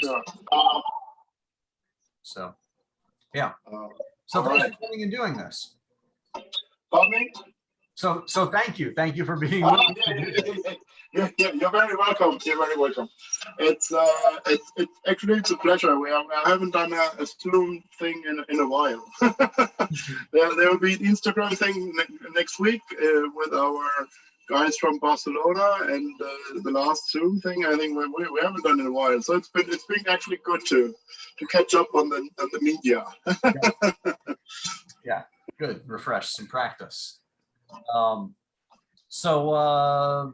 Sure. So, yeah. So thanks for coming and doing this. Pardon me? So thank you for being. Yeah, you're very welcome. You're very welcome. It's actually it's a pleasure. I haven't done a Zoom thing in a while. there will be an Instagram thing next week with our guys from Barcelona, and the last Zoom thing I think we haven't done in a while. So it's been actually good to catch up on the media. Yeah, good. Refresh some practice. So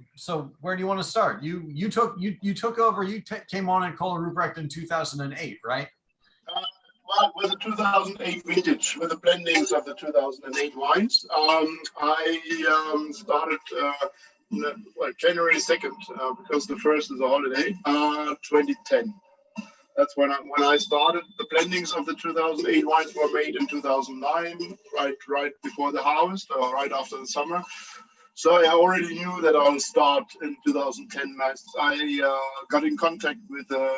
where do you want to start? You took over. You came on at Koehler Ruprecht in 2008, right? Well, with the 2008 vintage, with the blendings of the 2008 wines, I started January 2nd because the first is a holiday. 2010. That's when I started. The blendings of the 2008 wines were made in 2009, right before the harvest, or right after the summer. So I already knew that I'll start in 2010. I got in contact with the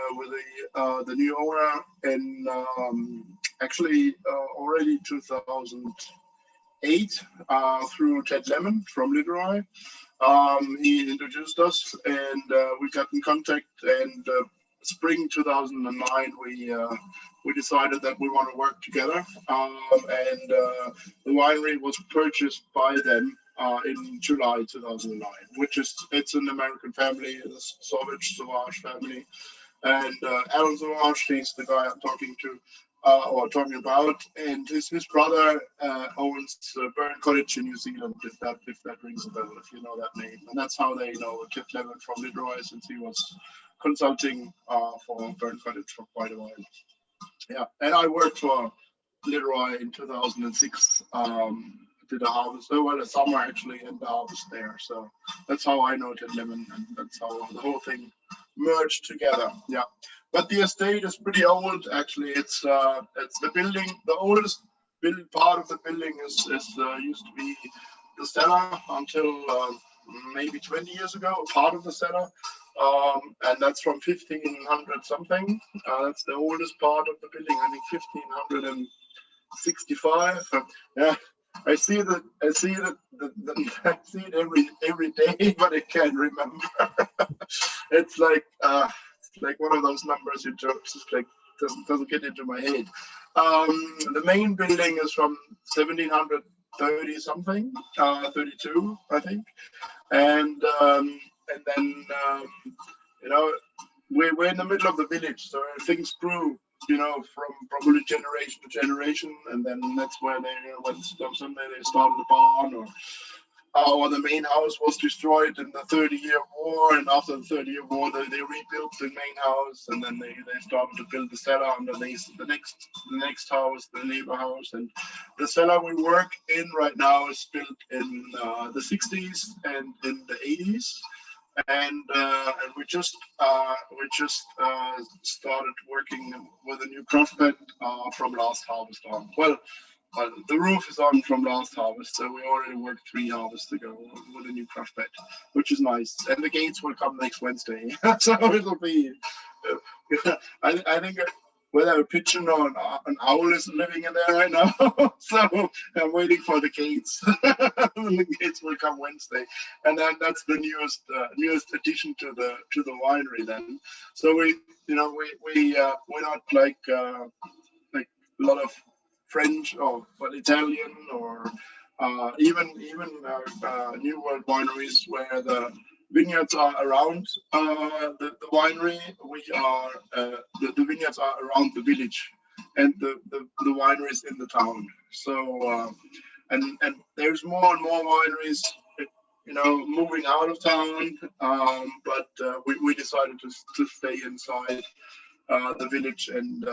new owner in actually already 2008 through Ted Lemon from Literoy. He introduced us, and we got in contact. And spring 2009, we decided that we want to work together. And the winery was purchased by them in July 2009, it's an American family, the Sauvage family, and Alan Sauvage, he's the guy I'm talking about, and his brother owns Burn Cottage in New Zealand, if that rings a bell, if you know that name, and that's how they know Kit Levin from Literoy, since he was consulting for Burn Cottage for quite a while. Yeah, and I worked for Literoy in 2006. Did a harvest, a summer actually, and the harvest there. So that's how I know Ted Lemon, and that's how the whole thing merged together. Yeah, but the estate is pretty old actually. It's the building. The oldest part of the building is used to be the cellar until maybe 20 years ago. Part of the cellar, and that's from 1500 something. That's the oldest part of the building. I think 1565. Yeah. I see it every day, but I can't remember. It's like one of those numbers you just like doesn't get into my head. The main building is from 1730 something, 32 I think, and then we're in the middle of the village, so things grew. From probably generation to generation, and then that's where someday they started a barn, or the main house was destroyed in the 30-year war, and after the 30-year war they rebuilt the main house, and then they started to build the cellar underneath the next house, the neighbor house, and the cellar we work in right now is built in the 60s and in the 80s. And we just started working with a new craft bed from last harvest on. Well, the roof is on from last harvest, so we already worked 3 harvests ago with a new craft bed, which is nice. And the gates will come next Wednesday, so it'll be. I think whether a pigeon or an owl is living in there right now, so I'm waiting for the gates. The gates will come Wednesday, and then that's the newest addition to the winery. Then, so we're not like a lot of French or Italian or even New World wineries where the vineyards are around the winery. We are the vineyards are around the village, and the winery is in the town. So and there's more and more wineries, moving out of town. But we decided to stay inside the village and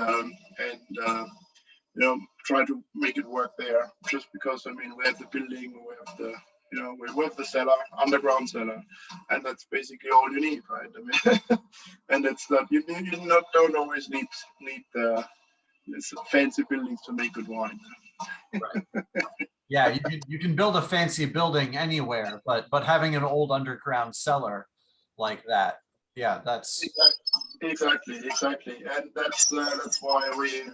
try to make it work there. Just because we have the building, we have the we have the cellar, underground cellar, and that's basically all you need, right? And it's that you don't always need fancy buildings to make good wine. Right. Yeah, you can build a fancy building anywhere, but having an old underground cellar like that Yeah, that's exactly, and that's why we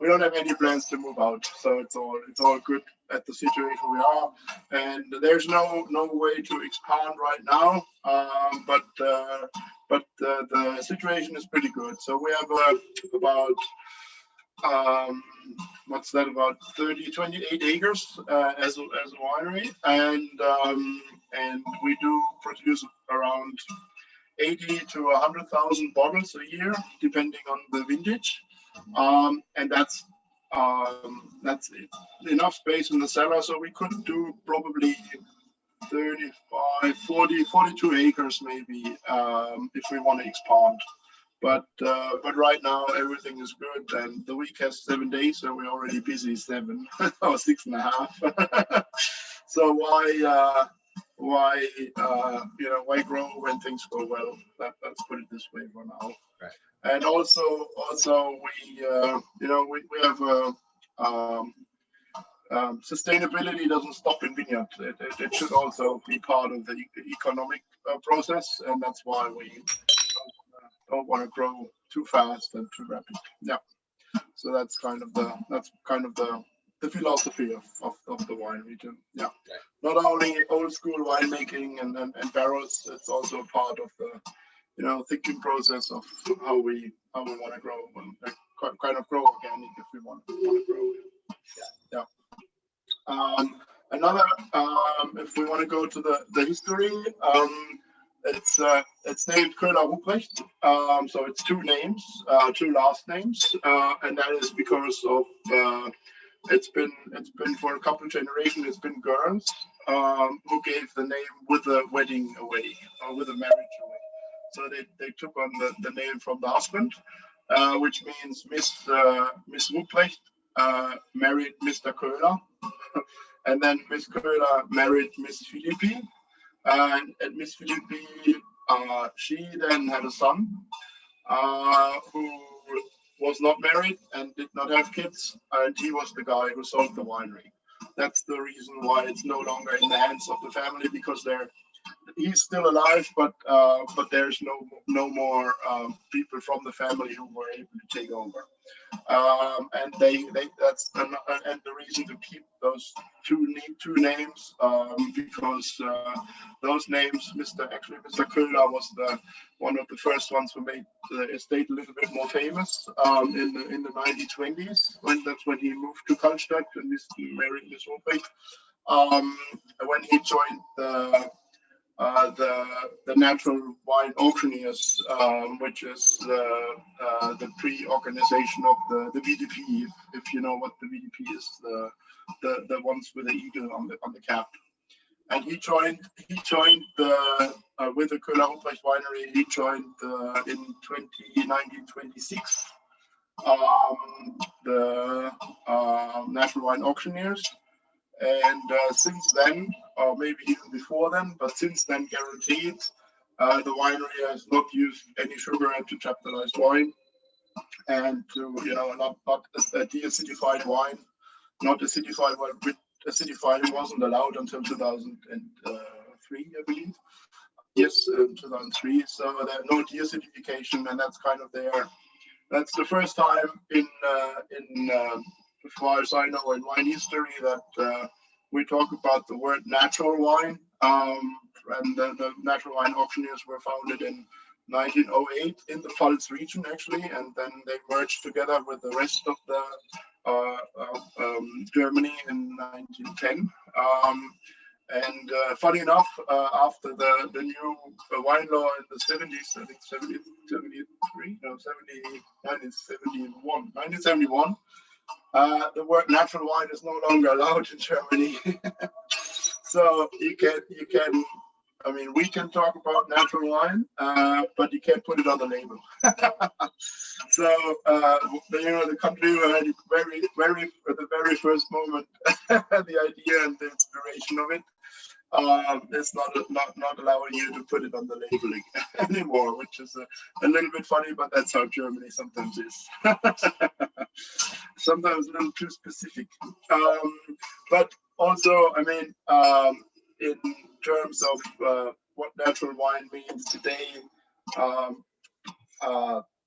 don't have any plans to move out. So it's all good at the situation we are, and there's no way to expand right now. But the situation is pretty good. So we have about what's that, about 28 acres as a winery, and we do produce around 80 to 100,000 bottles a year, depending on the vintage, and that's enough space in the cellar, so we could do probably 35, 40, 42 acres maybe, if we want to expand. But right now everything is good, and the week has 7 days, so we're already busy 7 or 6.5. So why grow when things go well? Let's put it this way for now. Right. And also we have sustainability doesn't stop in vineyard. It should also be part of the economic process, and that's why we don't want to grow too fast and too rapid. Yeah. So that's kind of the philosophy of the wine region. Yeah. Okay. Not only old school winemaking and barrels, it's also part of the thinking process of how we want to grow and kind of grow organic if we want to grow. Yeah. Another, if we want to go to the history, it's named Koehler Ruprecht. So it's two names, two last names, and that is because of it's been for a couple of generations. It's been girls who gave the name with the wedding away, or with the marriage away. So they took on the name from the husband, which means Miss Ruprecht married Mr. Koehler, and then Miss Koehler married Miss Philippi, and Miss Philippi, she then had a son who was not married and did not have kids, and he was the guy who sold the winery. That's the reason why it's no longer in the hands of the family, because he's still alive, but there's no more people from the family who were able to take over. And that's and the reason to keep those two names, because those names, Mr. Koehler was one of the first ones who made the estate a little bit more famous in the 1920s, that's when he moved to Kallstadt and married Miss Ruprecht. When he joined the Natural Wine Auctioneers, which is the pre-organization of the VDP, if you know what the VDP is, the ones with the eagle on the cap. And he joined with the Koehler Ruprecht winery. He joined in 1926 the Natural Wine Auctioneers. And since then, or maybe even before then, but since then, guaranteed, the winery has not used any sugar to chaptalize wine, and to not a deacidified wine, not acidified wine. Acidifying wasn't allowed until 2003, I believe. Yes, 2003. So there's no deacidification, and that's kind of that's the first time in as far as I know, in wine history, that we talk about the word natural wine. And the Natural Wine Auctioneers were founded in 1908 in the Pfalz region, actually, and then they merged together with the rest of the Germany in 1910. And funny enough, after the new wine law in the 70s, I think 1971, the word natural wine is no longer allowed in Germany. So you can, I mean, we can talk about natural wine, but you can't put it on the label. So the country had at the very first moment the idea and the inspiration of it. It's not allowing you to put it on the label anymore, which is a little bit funny, but that's how Germany sometimes is. Sometimes a little too specific. But also, I mean, in terms of what natural wine means today, um,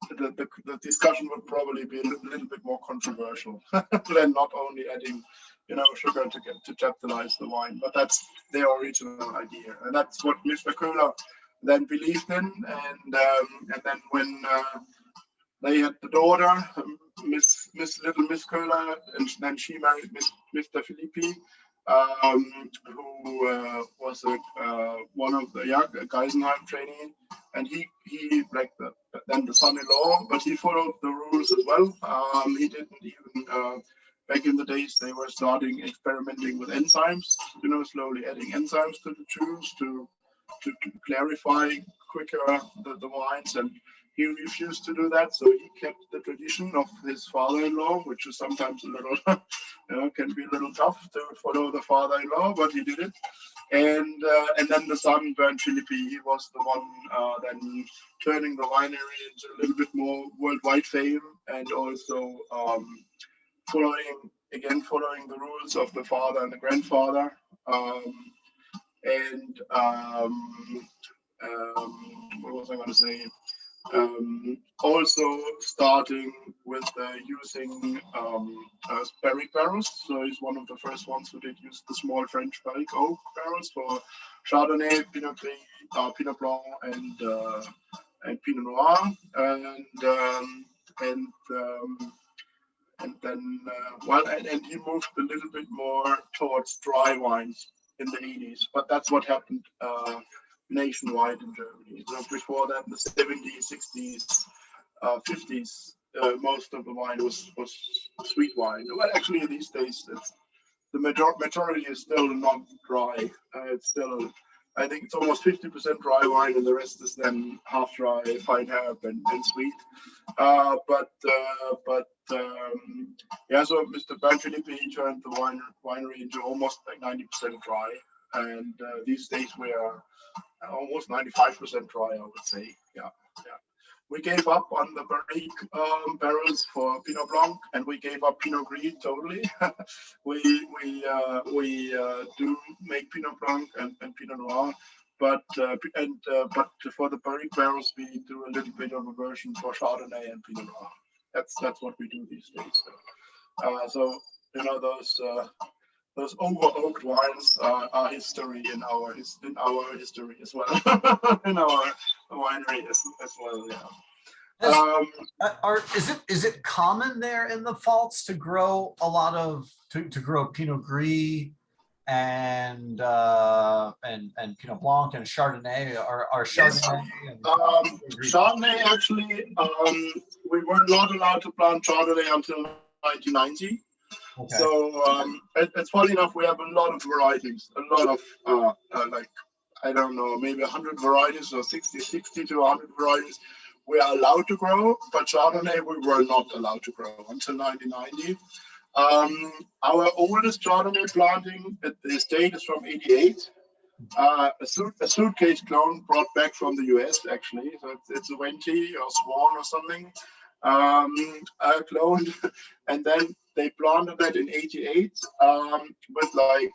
the discussion would probably be a little bit more controversial than not only adding, sugar to chaptalize the wine. But that's their original idea, and that's what Mr. Koehler then believed in. And then when they had the daughter, Little Miss Koehler, and then she married Mr. Filippi, who was one of the Geisenheim trainee, and he like then the son-in-law, but he followed the rules as well. He didn't even back in the days they were starting experimenting with enzymes, slowly adding enzymes to the juice to clarify quicker the wines, and he refused to do that, so he kept the tradition of his father-in-law, which is sometimes a little, can be a little tough to follow the father-in-law, but he did it. And then the son, Bernd Philippi, he was the one then turning the winery into a little bit more worldwide fame, and also following the rules of the father and the grandfather. What was I going to say? Also starting with using barrique barrels. So he's one of the first ones who did use the small French barrique oak barrels for Chardonnay, Pinot Gris, Pinot Blanc, and Pinot Noir, and he moved a little bit more towards dry wines in the 80s. But that's what happened nationwide in Germany. So before that, in the 70s, 60s, 50s, most of the wine was sweet wine. Well, actually, these days, the majority is still not dry. It's still, I think it's almost 50% dry wine, and the rest is then half dry, fine herb, and sweet. So Mr. Bernd Philippi, he turned the winery into almost like 90% dry, and these days we are almost 95% dry, I would say. Yeah. We gave up on the barrique barrels for Pinot Blanc, and we gave up Pinot Gris totally. we do make Pinot Blanc and Pinot Noir, but for the barrique barrels we do a little bit of a version for Chardonnay and Pinot Noir. That's what we do these days. Those over-oaked wines are history in our history as well, in our winery as well. Yeah. Is it common there in the Pfalz to grow a lot of to grow Pinot Gris and Pinot Blanc and Chardonnay? Are Chardonnay? Yes. Chardonnay actually, we were not allowed to plant Chardonnay until 1990. Okay. So it's funny enough, we have a lot of varieties, a lot of like, I don't know, maybe 100 varieties or 60 to 100 varieties we are allowed to grow, but Chardonnay we were not allowed to grow until 1990. Our oldest Chardonnay planting at the estate is from 88. A suitcase clone brought back from the US actually, so it's a Venti or Swan or something. Cloned, and then they planted that in 88 with like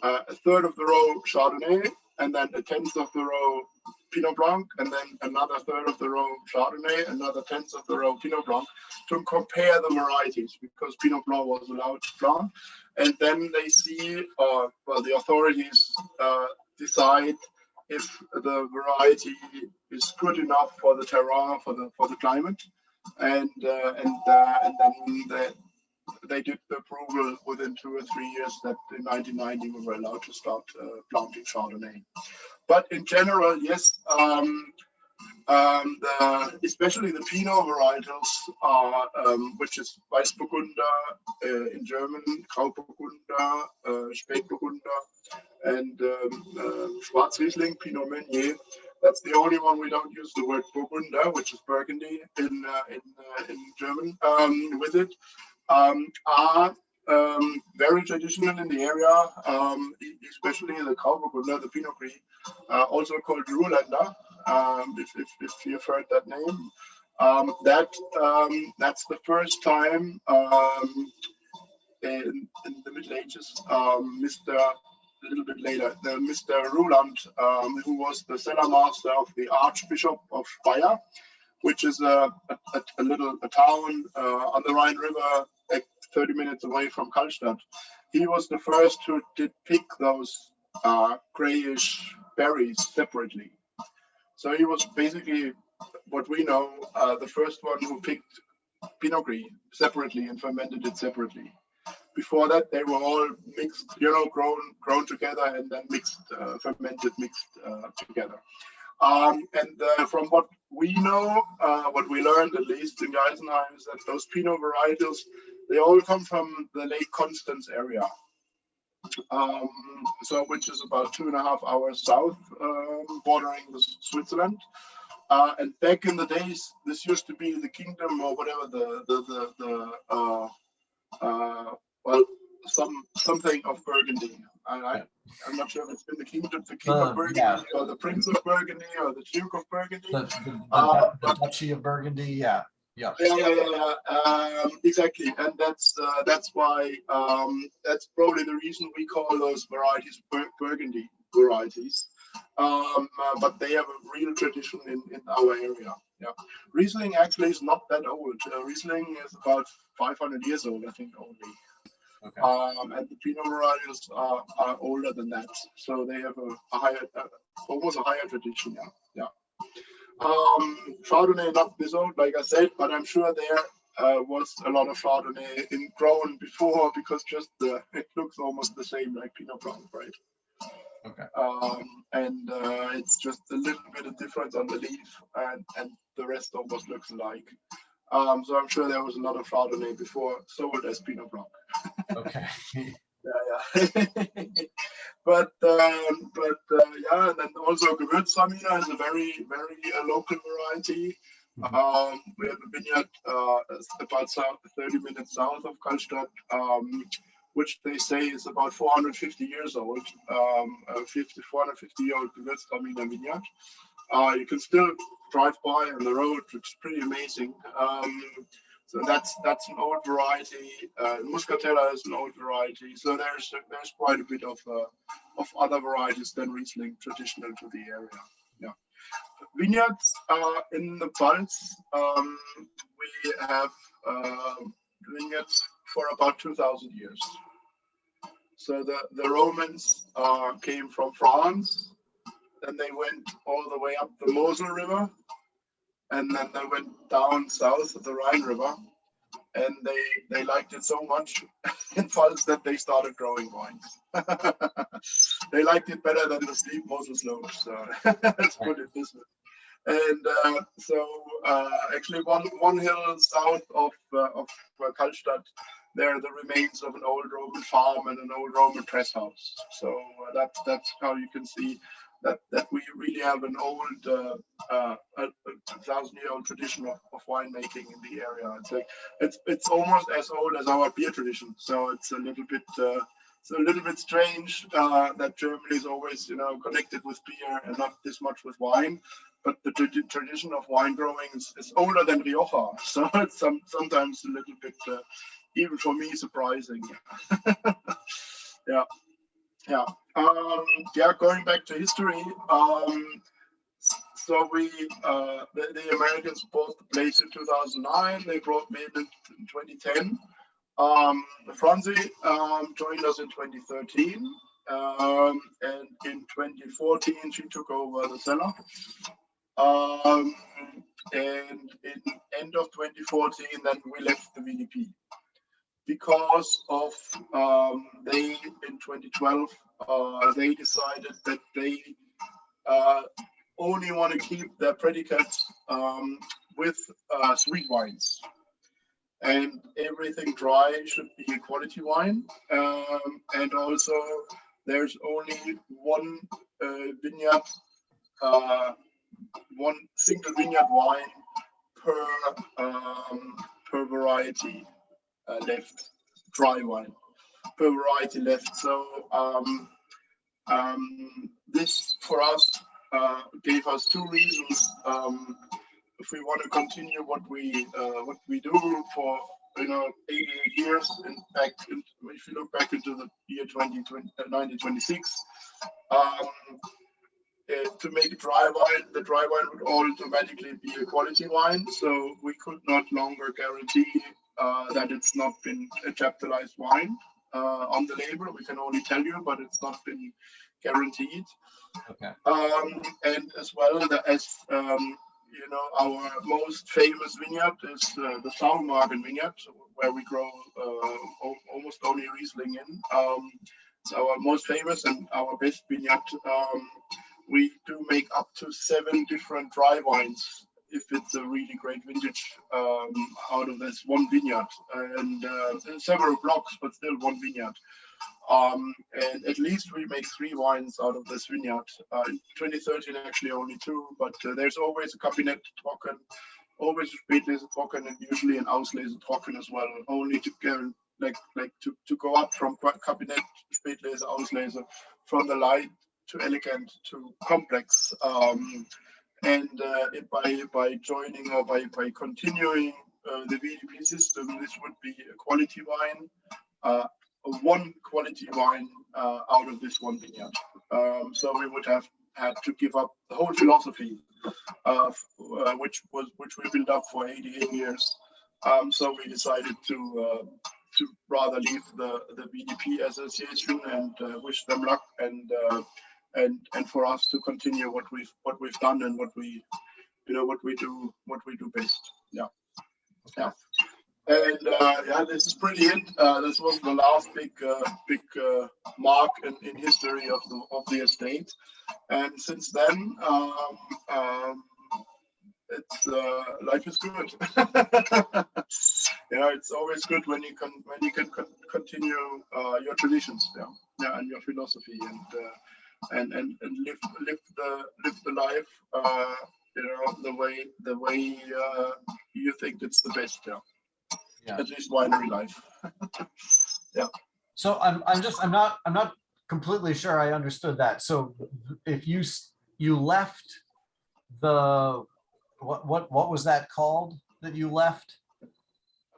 a third of the row Chardonnay, and then a tenth of the row Pinot Blanc, and then another third of the row Chardonnay, another tenth of the row Pinot Blanc, to compare the varieties, because Pinot Blanc was allowed to plant. And then they see, the authorities decide if the variety is good enough for the terroir, for the climate. And then they did the approval within 2 or 3 years that in 1990 we were allowed to start planting Chardonnay. But in general, yes, especially the Pinot varietals are, which is Weißburgunder in German, Grauburgunder, Spätburgunder, and Schwarzriesling, Pinot Meunier. That's the only one we don't use the word Burgunder, which is Burgundy in German, with it, are very traditional in the area, especially the Grauburgunder, the Pinot Gris, also called Ruhrländer, if you've heard that name. That's the first time in the Middle Ages, Mr. a little bit later. The Mr. Ruland, who was the cellar master of the Archbishop of Speyer, which is a town on the Rhine River, like 30 minutes away from Kallstadt. He was the first who did pick those grayish berries separately. So he was basically, what we know, the first one who picked Pinot Gris separately and fermented it separately. Before that, they were all mixed, grown together and then fermented, mixed together. And from what we know, what we learned at least in Geisenheim, is that those Pinot varietals, they all come from the Lake Constance area. So which is about 2.5 hours south, bordering Switzerland. And back in the days, this used to be the kingdom or whatever something of Burgundy. I'm not sure if it's been the king of Burgundy or the Prince of Burgundy or the Duke of Burgundy. The Duchy of Burgundy, yeah. Exactly, and that's why that's probably the reason we call those varieties Burgundy varieties. But they have a real tradition in our area. Yeah, Riesling actually is not that old. Riesling is about 500 years old, I think, only. Okay. And the Pinot varieties are older than that, so they have a higher, almost a higher tradition. Yeah. Chardonnay not this old, like I said, but I'm sure there was a lot of Chardonnay grown before, because just it looks almost the same like Pinot Blanc, right? Okay. And it's just a little bit of difference on the leaf, and the rest almost looks alike. So I'm sure there was a lot of Chardonnay before sold as Pinot Blanc. Okay. Yeah. But yeah, and then also Gewürztraminer is a very, very local variety. We have a vineyard about 30 minutes south of Kallstadt, which they say is about 450 years old, 450-year-old Gewürztraminer vineyard. You can still drive by on the road, which is pretty amazing. So that's an old variety. Muscatella is an old variety. So there's quite a bit of other varieties than Riesling traditional to the area. Yeah. Vineyards in the Pfalz, we have vineyards for about 2,000 years. So the Romans came from France, then they went all the way up the Mosel River, and then they went down south of the Rhine River, and they liked it so much in Pfalz that they started growing wines. They liked it better than the steep Mosel slopes, so let's put it this way. And so actually one hill south of Kallstadt, there are the remains of an old Roman farm and an old Roman press house. So that's how you can see that we really have an old 1,000-year-old tradition of winemaking in the area. It's like it's almost as old as our beer tradition. So it's a little bit strange that Germany is always connected with beer and not this much with wine. But the tradition of wine growing is older than Rioja. So it's sometimes a little bit, even for me, surprising. Yeah. Going back to history. So the Americans bought the place in 2009. They brought me in 2010. Franzi joined us in 2013. And in 2014, she took over the cellar. And in end of 2014, then we left the VDP because of they in 2012 they decided that they only want to keep their predicates with sweet wines, and everything dry should be a quality wine, and also there's only one vineyard. One single vineyard wine per variety left, dry wine per variety left. So this for us gave us two reasons if we want to continue what we do for 88 years. And if you look back into the year 1926, to make a dry wine, the dry wine would automatically be a quality wine. So we could not longer guarantee that it's not been a chaptalized wine on the label. We can only tell you, but it's not been guaranteed. Okay. And as well as our most famous vineyard is the Sauermargen vineyard, where we grow almost only Riesling in. It's our most famous and our best vineyard. We do make up to 7 different dry wines if it's a really great vintage out of this one vineyard, and several blocks, but still one vineyard. And at least we make 3 wines out of this vineyard. In 2013, actually only 2, but there's always a Kabinett Trocken, always a Spätlese Trocken, and usually an Auslese Trocken as well. Only to get to go up from Kabinett, Spätlese, Auslese, from the light to elegant to complex. And by joining or by continuing the VDP system, this would be a quality wine. One quality wine out of this one vineyard. So we would have had to give up the whole philosophy, which we built up for 88 years. So we decided to rather leave the VDP association and wish them luck, and for us to continue what we've done and what we do best. Yeah. And this is pretty it. This was the last big mark in history of the estate, and since then, it's life is good. It's always good when you can continue your traditions, and your philosophy, and live the life, the way you think it's the best. Yeah. At least winery life. Yeah. So I'm not completely sure I understood that. So if you left the what was that called that you left?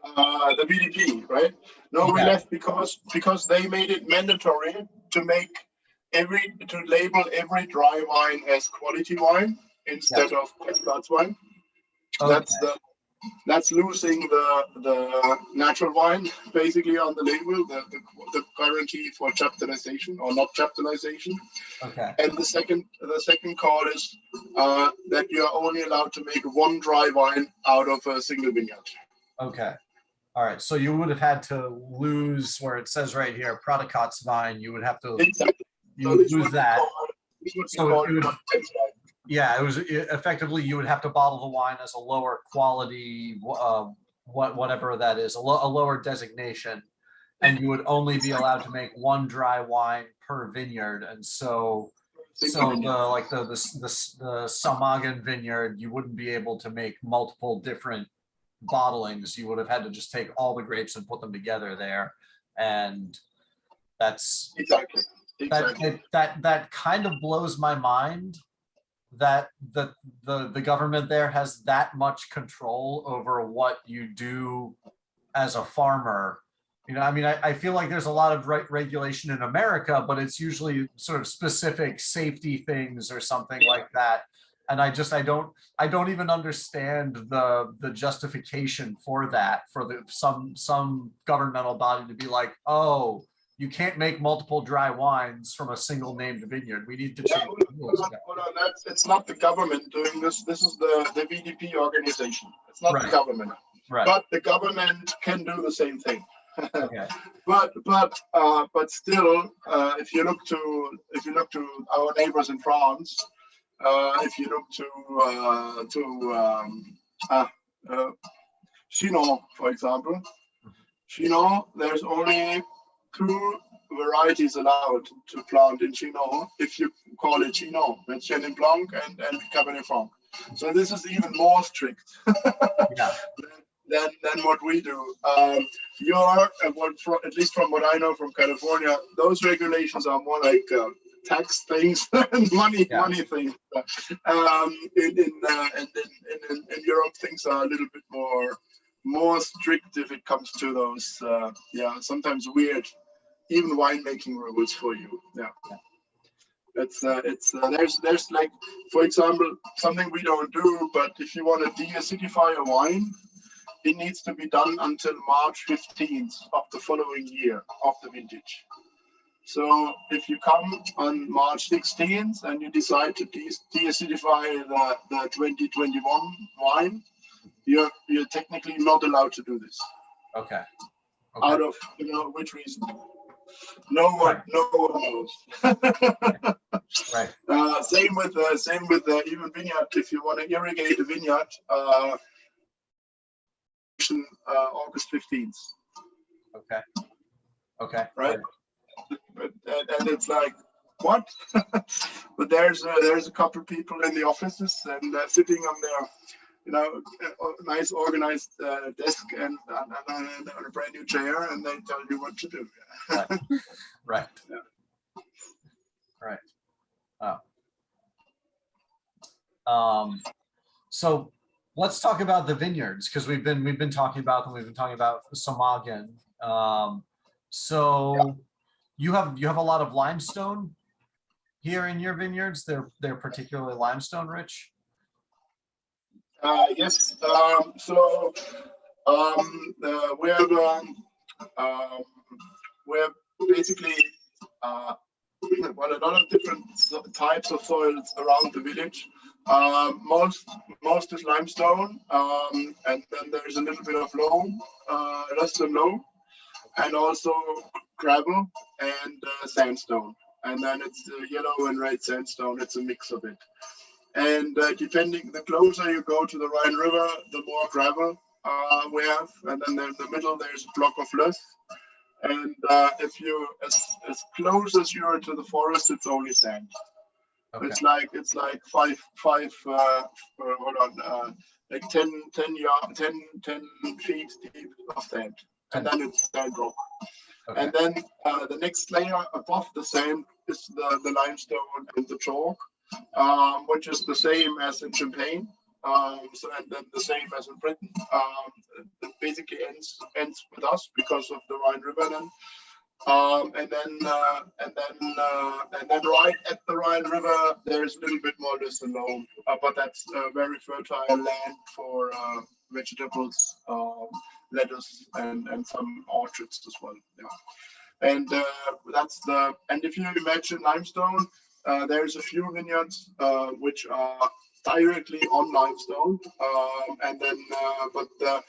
The VDP, right? No, we left because they made it mandatory to label every dry wine as quality wine instead of Qualitätswein wine. Okay. That's losing the natural wine basically on the label, the guarantee for chaptalization or not chaptalization. Okay. And the second call is that you are only allowed to make one dry wine out of a single vineyard. Okay. All right. So you would have had to lose where it says right here, Qualitätswein. You would have to lose that. Yeah, it was effectively you would have to bottle the wine as a lower quality, whatever that is, a lower designation, and you would only be allowed to make one dry wine per vineyard. And so the Sauermargen vineyard, you wouldn't be able to make multiple different bottlings. You would have had to just take all the grapes and put them together there, and that's exactly. That kind of blows my mind. That the government there has that much control over what you do as a farmer. I feel like there's a lot of regulation in America, but it's usually sort of specific safety things or something like that. And I don't even understand the justification for that, for some governmental body to be like, oh, you can't make multiple dry wines from a single named vineyard. We need to change the rules. Hold on. It's not the government doing this. This is the VDP organization. It's not the government. Right. But the government can do the same thing. Okay. But still, if you look to our neighbors in France, if you look to Chinon, for example, Chinon, there's only 2 varieties allowed to plant in Chinon, if you call it Chinon. That's Chenin Blanc and Cabernet Franc. So this is even more strict than what we do. At least from what I know from California, those regulations are more like tax things and money things. In Europe, things are a little bit more more strict if it comes to those, sometimes weird, even winemaking rules for you. Yeah. There's like, for example, something we don't do, but if you want to deacidify a wine, it needs to be done until March 15th of the following year of the vintage. So if you come on March 16th and you decide to deacidify the 2021 wine, you're technically not allowed to do this. Okay. Out of which reason? No one knows. Right. Same with even vineyard. If you want to irrigate a vineyard, August 15th. Okay. Right. And it's like, what? But there's a couple people in the offices and sitting on their nice organized desk and on a brand new chair, and they tell you what to do. Right. Yeah. Right. Oh. So let's talk about the vineyards, because we've been talking about them. We've been talking about Sommagen. You have a lot of limestone here in your vineyards. They're particularly limestone rich. Yes. We're basically a lot of different types of soils around the village. Most is limestone, and then there's a little bit of loam, less than loam, and also gravel and sandstone. And then it's yellow and red sandstone. It's a mix of it. And the closer you go to the Rhine River, the more gravel we have. And then in the middle, there's a block of loess. And if you as close as you are to the forest, it's only sand. Okay. It's like like 10 feet deep of sand, and then it's sand rock. Okay. And then the next layer above the sand is the limestone and the chalk, which is the same as in Champagne. And then the same as in Britain. It basically ends with us because of the Rhine River then. And then right at the Rhine River, there's a little bit more loess and loam, but that's very fertile land for vegetables, lettuce, and some orchards as well. Yeah. And and if you imagine limestone, there's a few vineyards which are directly on limestone, and then but the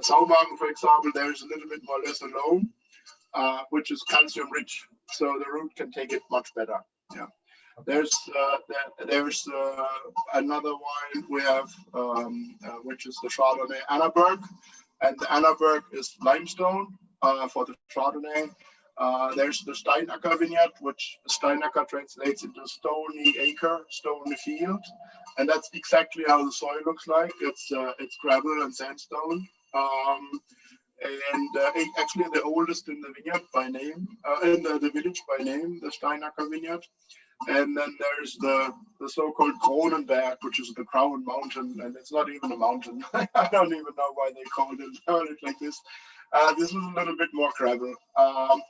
Saumagen, for example, there's a little bit more loess and loam, which is calcium rich, so the root can take it much better. Yeah. There's another wine we have, which is the Chardonnay Annaberg, and the Annaberg is limestone for the Chardonnay. There's the Steinacker vineyard, which Steinacker translates into stony acre, stony field, and that's exactly how the soil looks like. It's gravel and sandstone. And actually the oldest in the vineyard by name, in the village by name, the Steinacker vineyard. And then there's the so-called Kronenberg, which is the crown mountain, and it's not even a mountain. I don't even know why they called it like this. This is a little bit more gravel,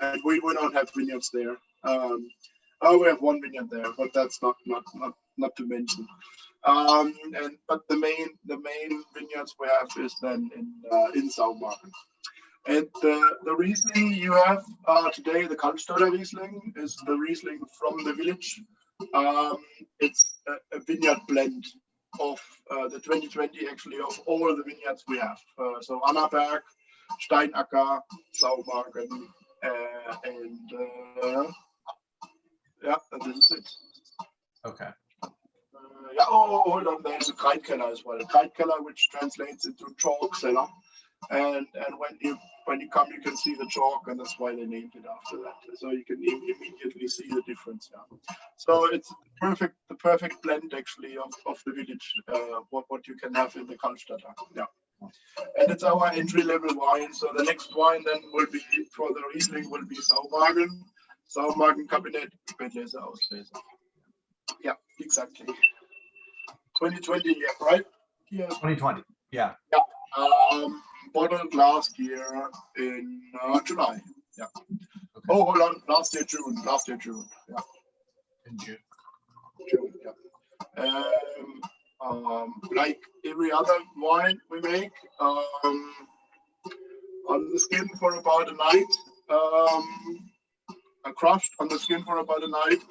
and we don't have vineyards there. We have one vineyard there, but that's not to mention. But the main vineyards we have is then in Saumagen. And the Riesling you have today, the Cannstatter Riesling, is the Riesling from the village. It's a vineyard blend of the 2020, actually, of all the vineyards we have. So Annaberg, Steinacker, Saumagen, and this is it. Okay. Hold on, there's a Kreidkeller as well. A Kreidkeller, which translates into chalk cellar. And when you come, you can see the chalk, and that's why they named it after that. So you can immediately see the difference. Yeah. So it's the perfect blend actually of the village. What you can have in the Cannstatter. Yeah. And it's our entry-level wine. So the next wine then will be for the Riesling will be Saumagen Kabinett Spätlese Auslese. Yeah, exactly. 2020, yeah, right? Yeah. 2020, yeah. Yeah. bottled last year in July. Yeah. Okay. Oh, hold on. Last year June. Yeah. In June. June. Yeah. Like every other wine we make, on the skin for about a night, crushed on the skin for about a night,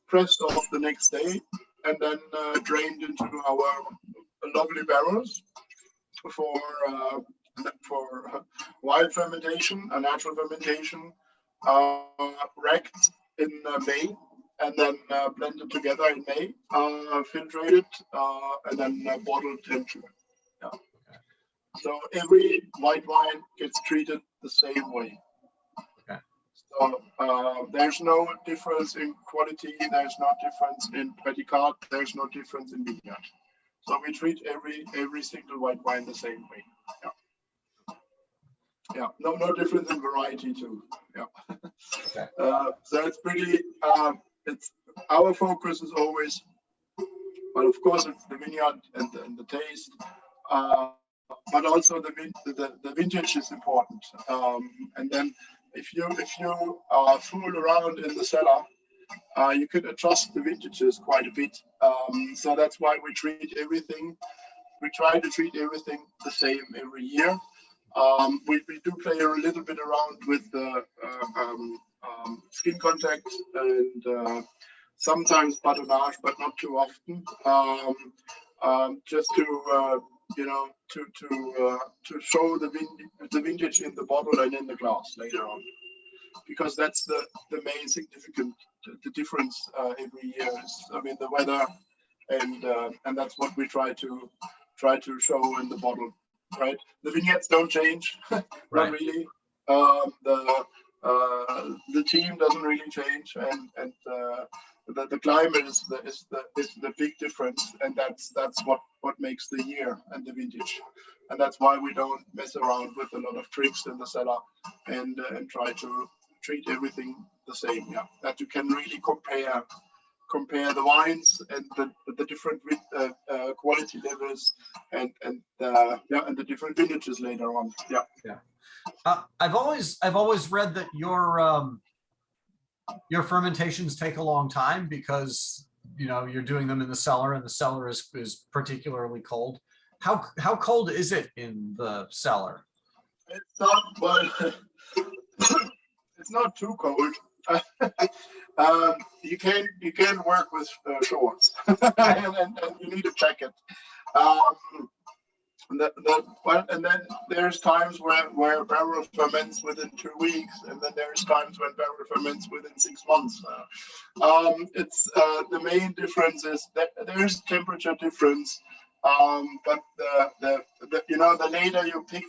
pressed off the next day, and then drained into our lovely barrels for wild fermentation, a natural fermentation, racked in May, and then blended together in May, filtrated, and then bottled into. Yeah. So every white wine gets treated the same way. Okay. So there's no difference in quality. There's no difference in predicate. There's no difference in vineyard. So we treat every single white wine the same way. Yeah. Yeah. No difference in variety too. Yeah. Okay. So it's pretty. It's our focus is always. Well, of course, it's the vineyard and the taste. But also the vintage is important. And then if you fool around in the cellar, you can adjust the vintages quite a bit. So that's why we treat everything. We try to treat everything the same every year. We do play a little bit around with the skin contact and sometimes batonnage, but not too often. Just to to show the vintage in the bottle and in the glass later on, because that's the main significant the difference every year is, I mean, the weather, and that's what we try to show in the bottle, right? The vignettes don't change, not really. The team doesn't really change, and the climate is the big difference, and that's what makes the year and the vintage, and that's why we don't mess around with a lot of tricks in the cellar, and try to treat everything the same. Yeah, that you can really compare the wines and the different quality levels and the different vintages later on. Yeah. Yeah. I've always read that your fermentations take a long time because you're doing them in the cellar, and the cellar is particularly cold. How cold is it in the cellar? It's not, well, it's not too cold. You can work with shorts, and you need a jacket. And then there's times where barrel ferments within 2 weeks, and then there's times when barrel ferments within 6 months. It's the main difference is that there's temperature difference, but the later you pick,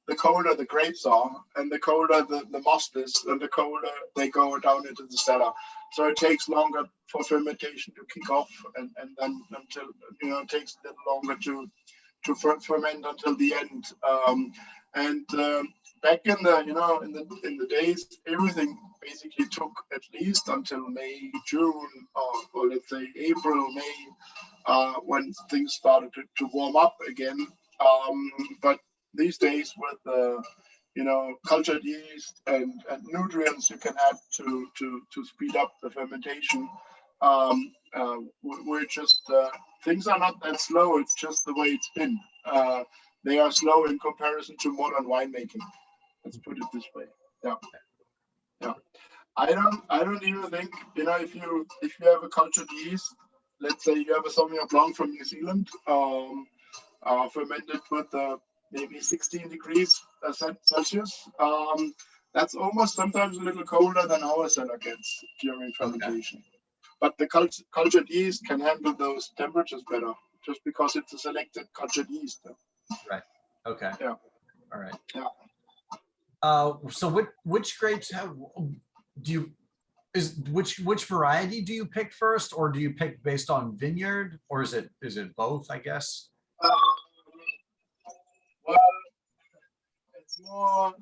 the colder the grapes are, and the colder the must is, and the colder they go down into the cellar. So it takes longer for fermentation to kick off, and then until it takes a little longer to ferment until the end. Back in the days, everything basically took at least until May, June, or let's say April, May, when things started to warm up again. But these days, with cultured yeast and nutrients you can add to speed up the fermentation, we're just things are not that slow. It's just the way it's been. They are slow in comparison to modern winemaking. Let's put it this way. Yeah, yeah. I don't even think if you have a cultured yeast, let's say you have a Sauvignon Blanc from New Zealand, fermented with maybe 16 degrees Celsius. That's almost sometimes a little colder than our cellar gets during fermentation. Okay. But the cultured yeast can handle those temperatures better, just because it's a selected cultured yeast. Right. Okay. Yeah. All right. Yeah. So which grapes which variety do you pick first, or do you pick based on vineyard, or is it both, I guess? Well, it's more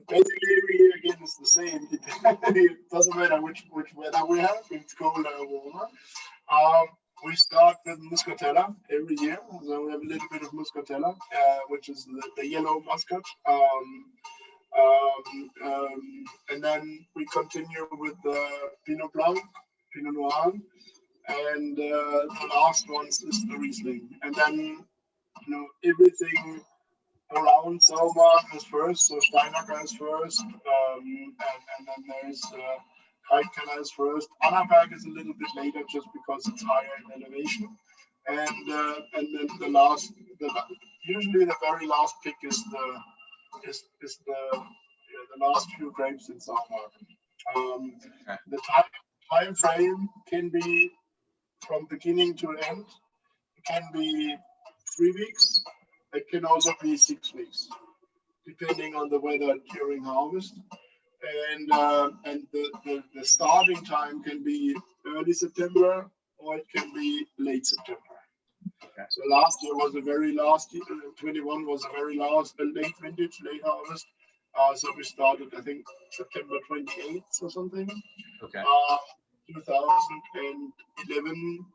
basically every year again it's the same. It doesn't matter which weather we have. It's colder or warmer. We start with Muscatella every year, so we have a little bit of Muscatella, which is the yellow muscat. And then we continue with the Pinot Blanc, Pinot Noir, and the last ones is the Riesling. And then, everything around Sauermark is first, so Steinacker is first, and then there's Kalkkeller is first. Annaberg is a little bit later just because it's higher in elevation. And then usually the very last pick is the last few grapes in Sauermark. The time frame can be from beginning to end. It can be 3 weeks. It can also be 6 weeks, depending on the weather during harvest. And the starting time can be early September or it can be late September. Okay. So last year was a very last year. 21 was a very late vintage, late harvest. So we started, I think, September 28th or something. Okay. 2011,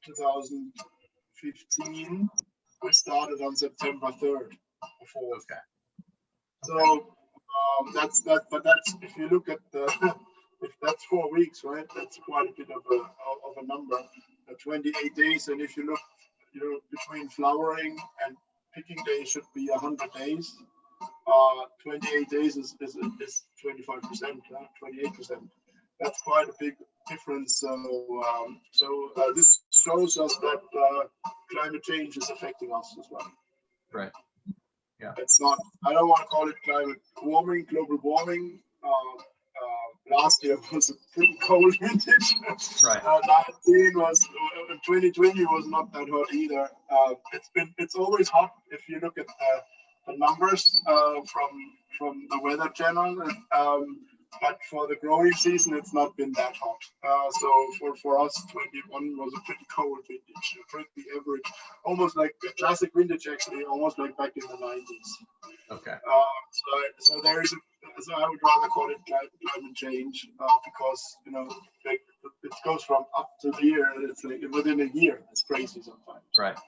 2015, we started on September 3rd or 4th. Okay. So that's that. But that's, if you look at if that's 4 weeks, right? That's quite a bit of a number. 28 days, and if you look, between flowering and picking days should be 100 days. 28 days is 25%, 28%. That's quite a big difference. So this shows us that climate change is affecting us as well. Right. Yeah. It's not. I don't want to call it climate warming, global warming. Last year was a pretty cold vintage. Right. 2020 was not that hot either. It's always hot if you look at the numbers from the Weather Channel. But for the growing season, it's not been that hot. So for us, 21 was a pretty cold vintage, pretty average, almost like a classic vintage, actually, almost like back in the 90s. Okay. So there is so I would rather call it climate change because it goes from up to here. It's like within a year. It's crazy sometimes. Right.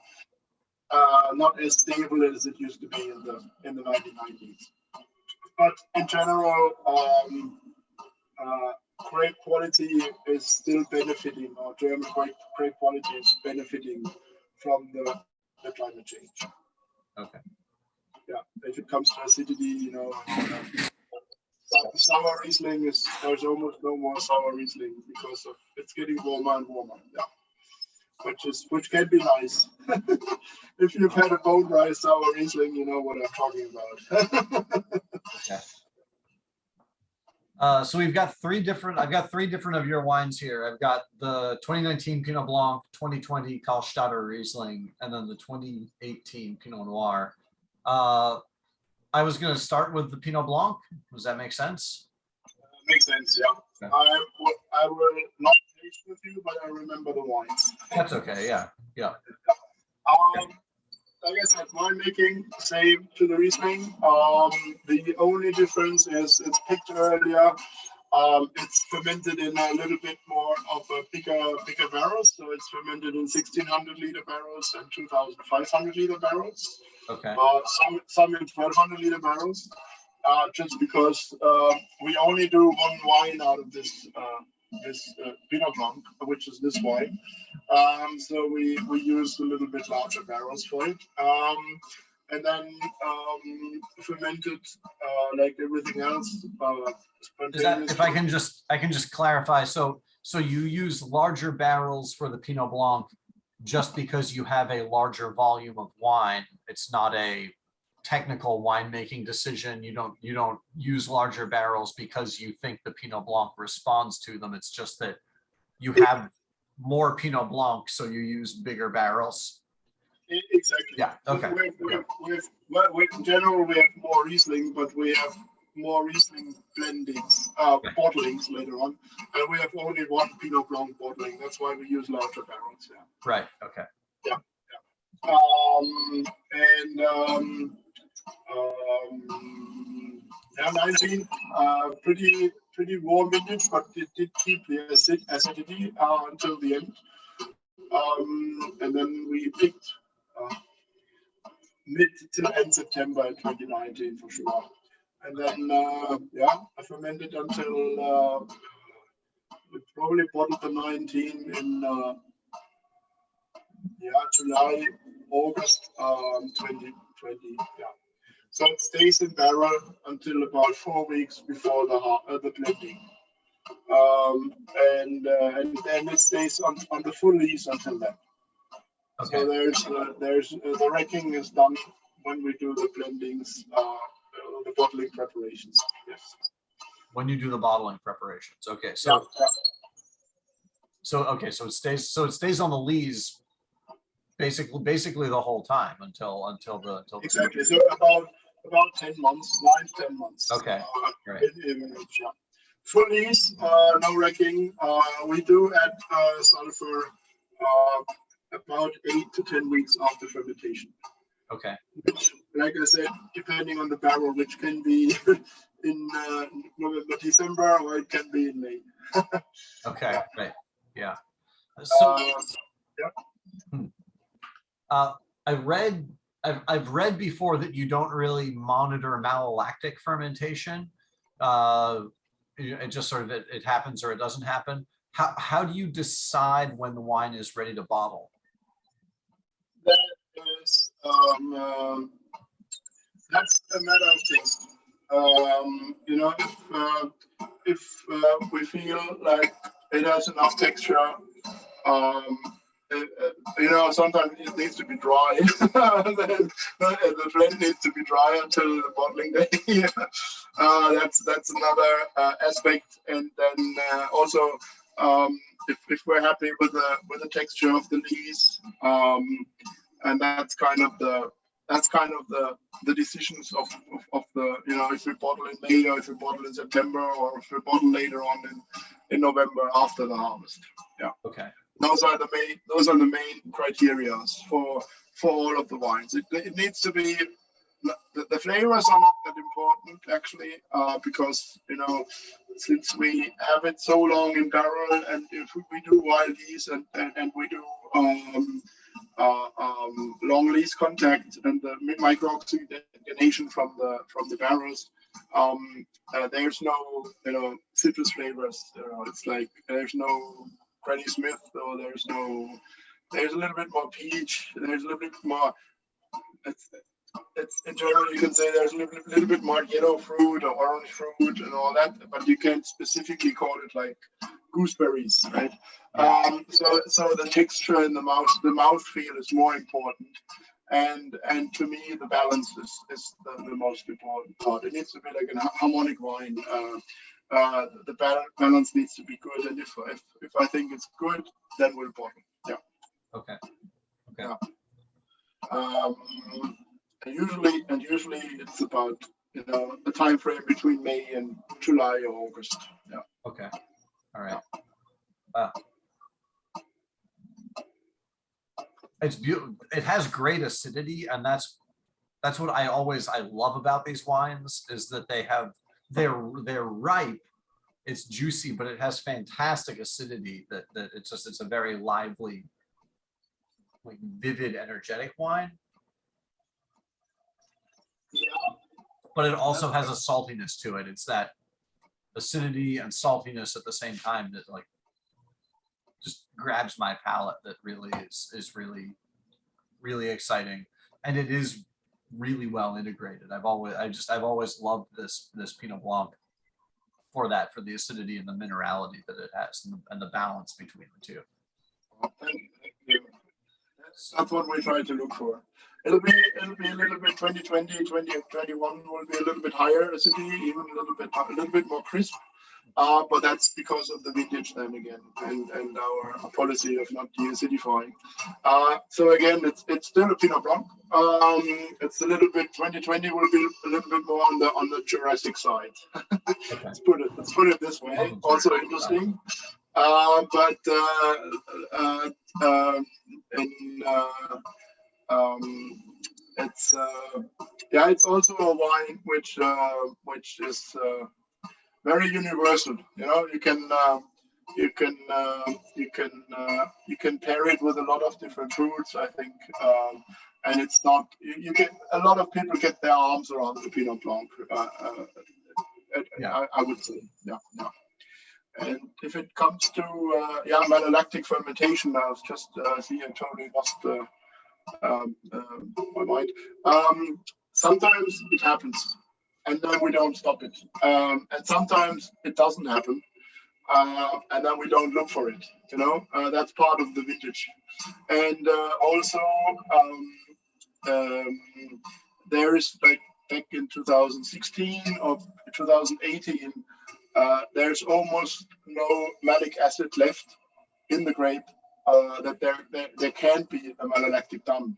Not as stable as it used to be in the 1990s. But in general, grape quality is still benefiting, or German grape quality is benefiting from the climate change. Okay. Yeah, if it comes to acidity, sour Riesling there's almost no more sour Riesling because of it's getting warmer and warmer. Yeah, which can be nice. If you've had a bone dry sour Riesling, you know what I'm talking about. Okay. So I've got three different of your wines here. I've got the 2019 Pinot Blanc, 2020 Karlstadter Riesling, and then the 2018 Pinot Noir. I was going to start with the Pinot Blanc. Does that make sense? Makes sense, yeah. Okay. I will not taste with you, but I remember the wines. That's okay, yeah. Like I said, winemaking, same to the Riesling. The only difference is it's picked earlier. It's fermented in a little bit more of a bigger barrels. So it's fermented in 1,600 liter barrels and 2,500 liter barrels. Okay. Some in 1,200 liter barrels. Just because we only do one wine out of this Pinot Blanc, which is this wine. So we use a little bit larger barrels for it. And then fermented like everything else. Is that, if I can just clarify, so you use larger barrels for the Pinot Blanc just because you have a larger volume of wine. It's not a technical winemaking decision. You don't use larger barrels because you think the Pinot Blanc responds to them. It's just that you have more Pinot Blanc, so you use bigger barrels. Exactly. Yeah. Okay. In general, we have more Riesling, but we have more Riesling blendings, bottlings later on, and we have only one Pinot Blanc bottling. That's why we use larger barrels. Yeah. Right. Okay. Yeah. 19, pretty warm vintage, but it did keep the acidity until the end. And then we picked mid to end September 2019 for sure. And then, I fermented until we probably bottled the 19 in July, August 2020. Yeah. So it stays in barrel until about 4 weeks before the blending. And then it stays on the full lees until then. Okay. So there's the racking is done when we do the blendings, the bottling preparations. Yes. When you do the bottling preparations. Okay. So so it stays on the lees basically the whole time until Exactly. So about 10 months, 9 to 10 months. Okay. Right. Full lees, no racking. We do add sulfur about 8 to 10 weeks after fermentation. Okay. Which, like I said, depending on the barrel, which can be in November, December, or it can be in May. Okay. Right. Yeah. So I've read before that you don't really monitor malolactic fermentation. It just sort of it happens or it doesn't happen. How do you decide when the wine is ready to bottle? That is that's a matter of taste. If we feel like it has enough texture, sometimes it needs to be dry. The blend needs to be dry until the bottling day. That's another aspect. And then also, if we're happy with the texture of the lees, and that's kind of the decisions of the if we bottle in May or if we bottle in September or if we bottle later on in November after the harvest. Yeah. Okay. Those are the main criteria for all of the wines. It needs to be the flavors are not that important actually, because since we have it so long in barrel, and if we do wild lees and we do long lease contact and the micro-oxygenation from the barrels, there's no citrus flavors. It's like there's no Granny Smith, or there's a little bit more peach. There's a little bit more. It's in general you can say there's a little bit more yellow fruit or orange fruit and all that, but you can't specifically call it like gooseberries, right? So the texture in the mouth feel is more important, and to me the balance is the most important part. It needs to be like a harmonic wine. The balance needs to be good, and if I think it's good, then we'll bottle. Yeah. Okay. Yeah. Usually it's about the time frame between May and July or August. Yeah. Okay. All right. Wow. It's beautiful. It has great acidity, and that's what I love about these wines, is that they're ripe. It's juicy, but it has fantastic acidity. That it's a very lively, like vivid, energetic wine. Yeah. But it also has a saltiness to it. It's that acidity and saltiness at the same time that like just grabs my palate. That really is really exciting, and it is really well integrated. I've always loved this Pinot Blanc for the acidity and the minerality that it has, and the balance between the two. Thank you. That's what we try to look for. It'll be a little bit 2020, 2021 will be a little bit higher acidity, even a little bit more crisp. But that's because of the vintage then again, and our policy of not de-acidifying. So again, it's still a Pinot Blanc. It's a little bit 2020 will be a little bit more on the Jurassic side. Okay. Let's put it this way. Also interesting. It's also a wine which is very universal. You can you can you can pair it with a lot of different foods, I think, and it's not you get a lot of people get their arms around the Pinot Blanc. Yeah. I would say, yeah, yeah. And if it comes to malolactic fermentation, I was just see I totally lost my mind. Sometimes it happens, and then we don't stop it, and sometimes it doesn't happen. And then we don't look for it. That's part of the vintage. And also, um, there is like back in 2016 or 2018, there's almost no malic acid left in the grape. That there can't be a malolactic done.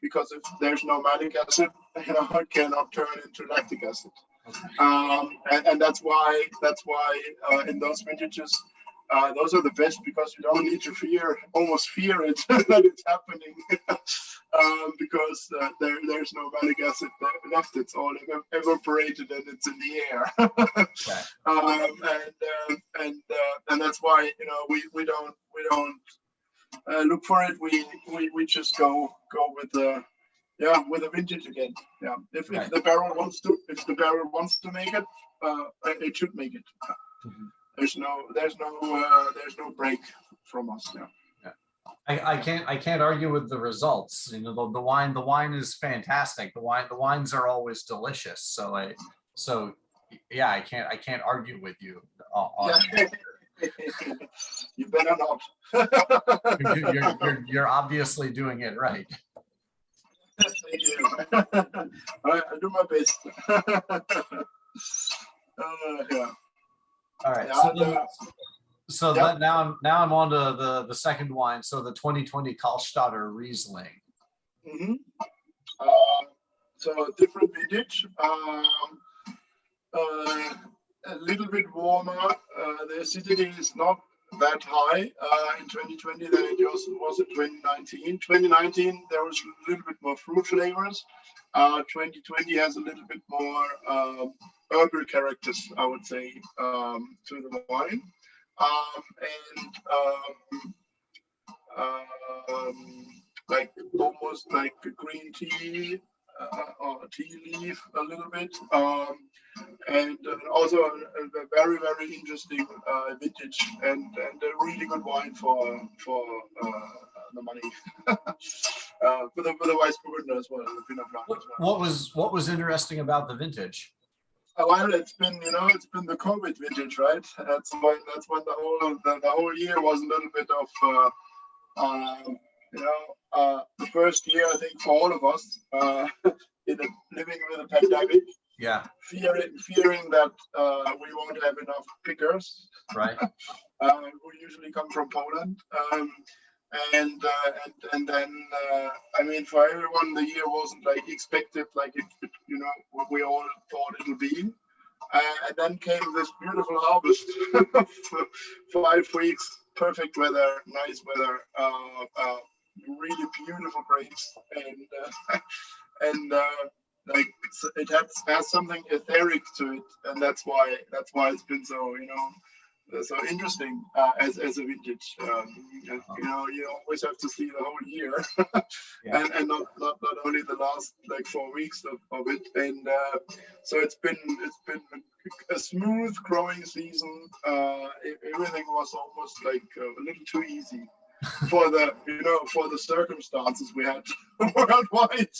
Because if there's no malic acid, it cannot turn into lactic acid. And that's why in those vintages, those are the best, because you don't need to almost fear it that it's happening, because there's no malic acid left. It's all evaporated and it's in the air. Okay. And that's why we don't look for it. We just go with the with a vintage again. Yeah, if the barrel wants to make it, it should make it. Mm-hmm. There's no break from us. Yeah. I can't argue with the results. The wine is fantastic. The wines are always delicious. So I can't argue with you on You better not. You're obviously doing it right. Thank you. I do my best. Yeah. All right. Now I'm on to the second wine. So the 2020 Kaltstadter Riesling. Mm-hmm. So different vintage. A little bit warmer. The acidity is not that high in 2020 than it was in 2019. 2019 there was a little bit more fruit flavors. 2020 has a little bit more herbal characters, I would say, to the wine, like almost like a green tea or tea leaf a little bit. And also a very, very interesting vintage and a really good wine for the money. For the Weiss Burgunder as well, the Pinot Blanc as well. What was interesting about the vintage? Well, it's been the COVID vintage, right? That's when the whole year was a little bit of the first year, I think, for all of us living with a pandemic. Yeah. Fearing that we won't have enough pickers. Right. Who usually come from Poland. And then I mean, for everyone, the year wasn't like expected, like it what we all thought it'll be. And then came this beautiful harvest of 5 weeks, perfect weather, nice weather, really beautiful grapes, and like it has something etheric to it, and that's why it's been so so interesting as a vintage. You always have to see the whole year, yeah. and not only the last like 4 weeks of it. And so it's been a smooth growing season. Everything was almost like a little too easy for the circumstances we had worldwide.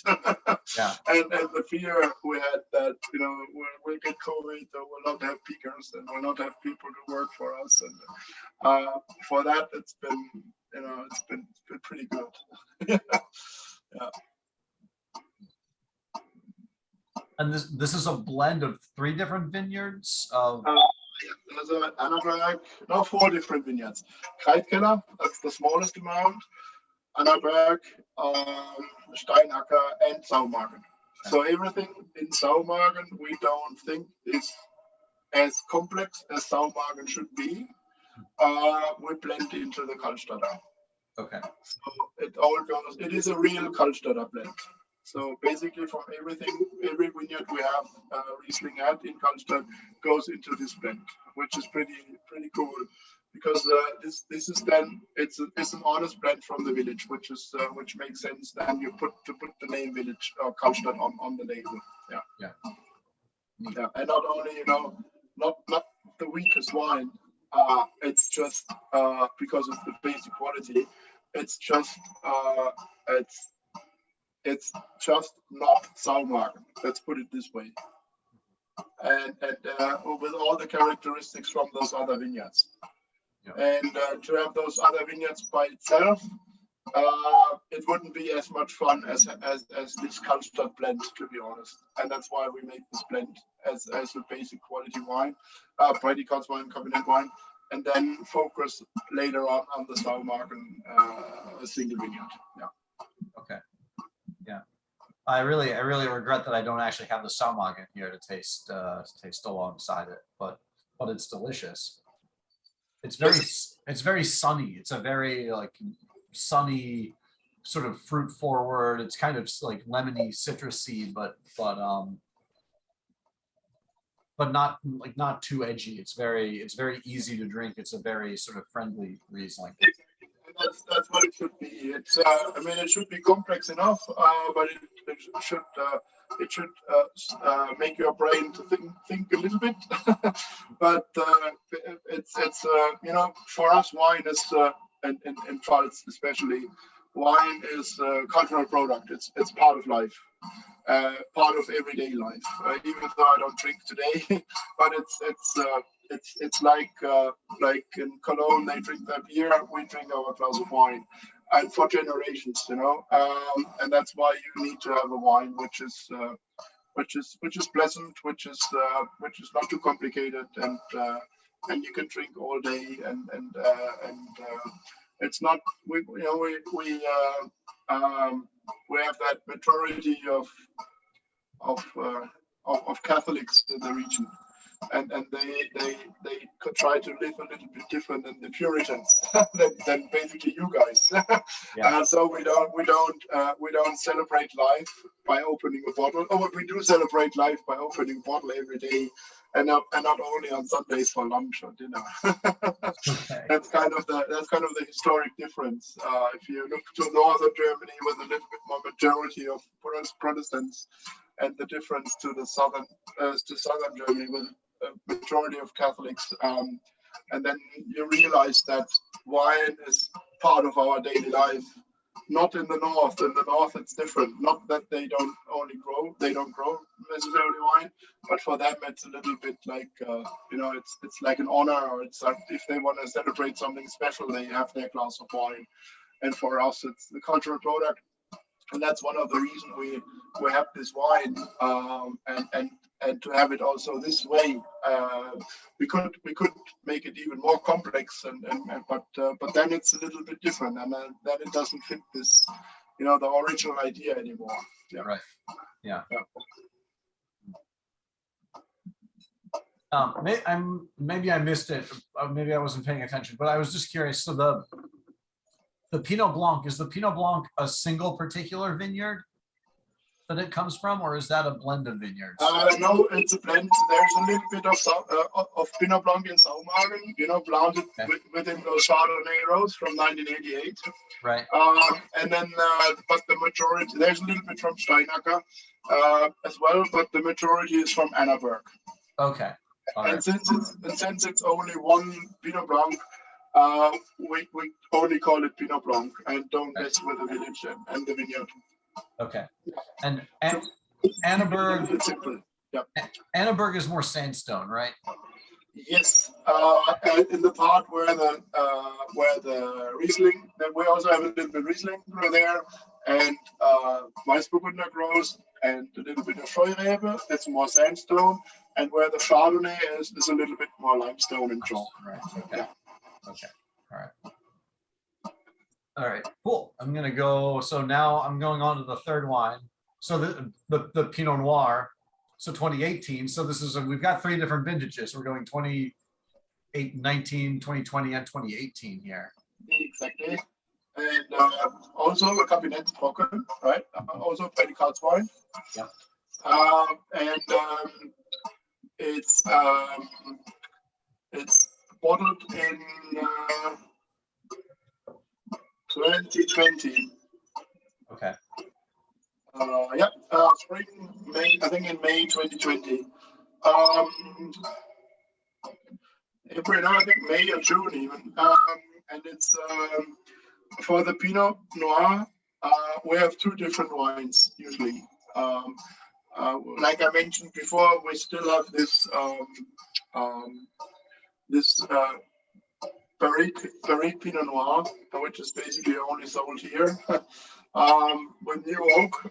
Yeah. And the fear we had that we'll get COVID, or we'll not have pickers, and we'll not have people to work for us. And for that, it's been pretty good. Yeah. And this is a blend of 3 different vineyards of. There's an Annaberg, 4 different vineyards. Koehler, that's the smallest amount. Annaberg, Steinacker, and Saumagen. So everything in Saumagen we don't think is as complex as Saumagen should be. We blend into the Kaltstadter. Okay. So it is a real Kaltstadter blend. So basically, from every vineyard we have Riesling at in Kaltstadt goes into this blend, which is pretty cool, because this is then it's an honest blend from the village, which makes sense. Then you put the name village or Kaltstadt on the label. Yeah. And not only not the weakest wine. It's just because of the basic quality. It's just it's just not Sauermarken. Let's put it this way. And with all the characteristics from those other vineyards. And to have those other vineyards by itself, it wouldn't be as much fun as this Kaltstadt blend, to be honest. And that's why we make this blend as a basic quality wine, Prädikats wine, cabinet wine, and then focus later on the Sauermarken single vineyard. Yeah. Okay. Yeah. I really regret that I don't actually have the Sauermarken here to taste alongside it, but it's delicious. It's very sunny. It's a very sunny, sort of fruit forward. It's kind of like lemony, citrusy, but not too edgy. It's very easy to drink. It's a very sort of friendly Riesling. That's what it should be. It's it should be complex enough, but it should make your brain to think a little bit. But it's for us, wine is and Pfalz especially, wine is a cultural product. It's part of life, part of everyday life. Even though I don't drink today, but it's like in Cologne they drink their beer, we drink our glass of wine, and for generations, and that's why you need to have a wine which is pleasant, which is not too complicated, and you can drink all day, and it's not we have that majority of Catholics in the region. And they could try to live a little bit different than the Puritans than basically you guys. So we don't celebrate life by opening a bottle. Oh, but we do celebrate life by opening a bottle every day, and not only on Sundays for lunch or dinner. Okay. That's kind of the historic difference. If you look to northern Germany with a little bit more majority of Protestants, and the difference to the southern Germany with a majority of Catholics, and then you realize that wine is part of our daily life. Not in the north. In the north, it's different. Not that they don't grow necessarily wine, but for them, it's a little bit like it's like an honor, or it's like if they want to celebrate something special, they have their glass of wine. And for us, it's the cultural product. And that's one of the reasons we have this wine, and to have it also this way, we could make it even more complex, but then it's a little bit different, and then it doesn't fit this, the original idea anymore. Yeah. Right. Yeah. Maybe I missed it. Maybe I wasn't paying attention, but I was just curious. So the Pinot Blanc, is the Pinot Blanc a single particular vineyard that it comes from, or is that a blend of vineyards? No, it's a blend. There's a little bit of Pinot Blanc in Sauermarken, planted within those Chardonnay rows from 1988. Right. And then, but the majority, there's a little bit from Steinacker as well, but the majority is from Annaberg. Okay. And since it's only one Pinot Blanc, we only call it Pinot Blanc and don't mess with the village and the vineyard. Okay. And Annaberg, It's simple. Yeah. Annaberg is more sandstone, right? Yes. In the part where the Riesling, we also have a little bit of Riesling there, and Weißburgunder grows, and a little bit of Scheurebe. That's more sandstone, and where the Chardonnay is a little bit more limestone and chalk. Right. Okay. Yeah. Okay. All right. Cool. So now I'm going on to the third wine. So the Pinot Noir. So 2018. So we've got three different vintages. We're going 2019, 2020, and 2018 here. Exactly. And also a Cabinet Trocken, right? Also Prädikats wine. Yeah. And it's bottled in 2020. Okay. Spring, May, I think in May 2020. April, no, I think May or June even. And it's for the Pinot Noir. We have two different wines usually. Like I mentioned before, we still have this Barrique Pinot Noir, which is basically only sold here, with new oak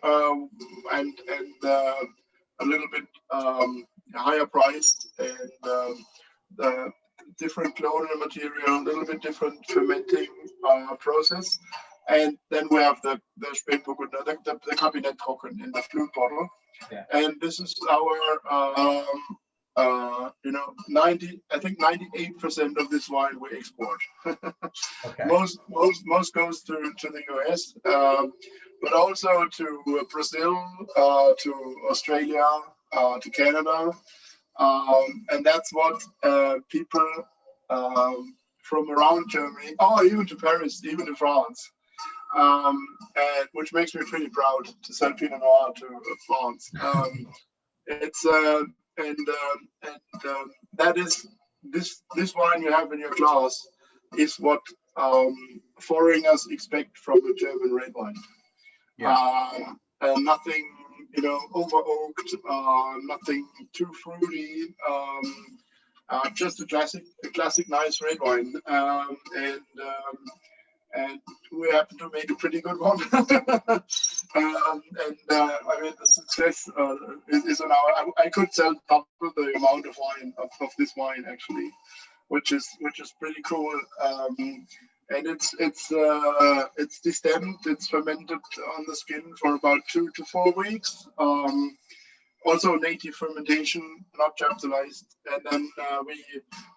and a little bit higher priced, and the different clonal material, a little bit different fermenting process. And then we have the Spätburgunder, the Cabinet Trocken in the flute bottle. Yeah. And this is our 98% of this wine we export. Okay. Most goes to the US, but also to Brazil, to Australia, to Canada, and that's what people from around Germany, even to Paris, even to France, and which makes me pretty proud to sell Pinot Noir to France. It's that is this wine you have in your glass is what foreigners expect from a German red wine. Yeah. Nothing, over oaked, nothing too fruity. Just a classic nice red wine. And we happen to make a pretty good one. I mean, the success is on our. I could sell double the amount of wine of this wine actually, which is pretty cool. And it's destemmed, it's fermented on the skin for about 2 to 4 weeks. Also native fermentation, not chaptalized, and then we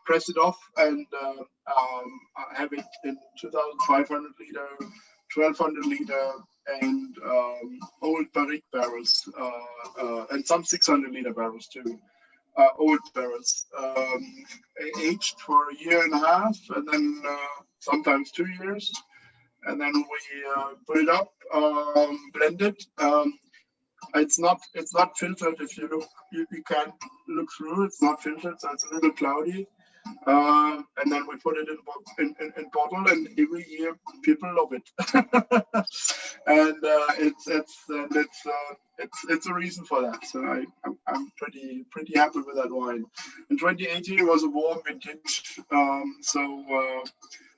press it off and have it in 2,500 liter, 1,200 liter, and old barrique barrels, and some 600 liter barrels too. Old barrels, aged for 1.5 years, and then sometimes 2 years, and then we put it up, blend it. It's not filtered. If you look, you can't look through. It's not filtered, so it's a little cloudy. And then we put it in bottle, and every year people love it. And it's a reason for that. So I'm pretty happy with that wine. In 2018 was a warm vintage,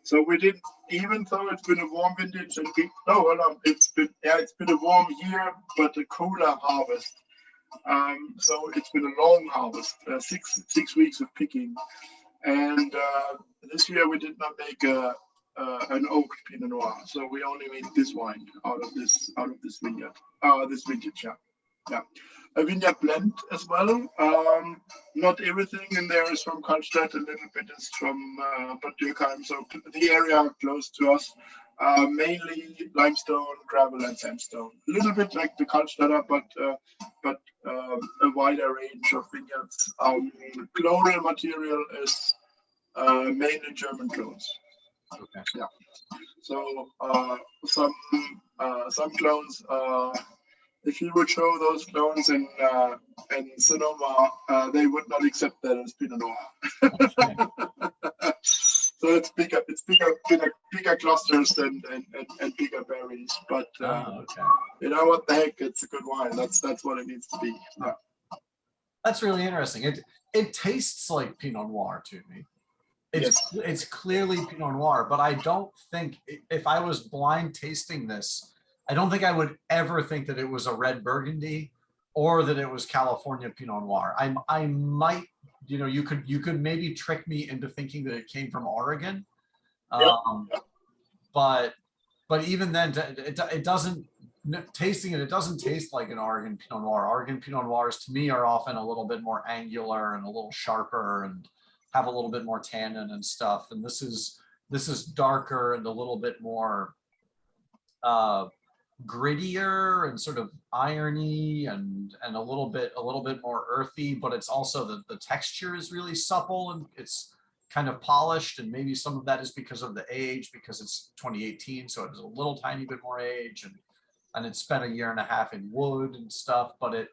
so we did, even though it's been a warm vintage, and it's been a warm year, but a cooler harvest. So it's been a long harvest, 6 weeks of picking, and this year we did not make an oak Pinot Noir, so we only made this wine out of this vineyard, this vintage. Yeah. A vineyard blend as well. Not everything in there is from Karlstadt. A little bit is from Bad Dürkheim, so the area close to us. Mainly limestone, gravel, and sandstone. A little bit like the Karlstadter, but a wider range of vineyards. Clonal material is mainly German clones. Okay. Yeah. So some clones. If you would show those clones in Sonoma, they would not accept that as Pinot Noir. Okay. So it's bigger clusters and bigger berries. But okay. you know what the heck? It's a good wine. That's what it needs to be. Yeah. That's really interesting. It tastes like Pinot Noir to me. It's clearly Pinot Noir, but I don't think, if I was blind tasting this, I don't think I would ever think that it was a red Burgundy or that it was California Pinot Noir. I might, you could maybe trick me into thinking that it came from Oregon, but even then, it doesn't. Tasting it, it doesn't taste like an Oregon Pinot Noir. Oregon Pinot Noirs to me are often a little bit more angular and a little sharper and have a little bit more tannin and stuff. And this is darker and a little bit more grittier and sort of irony and a little bit more earthy, but it's also the texture is really supple and kind of polished, and maybe some of that is because of the age, because it's 2018, so it has a little tiny bit more age, and it spent a year and a half in wood and stuff, but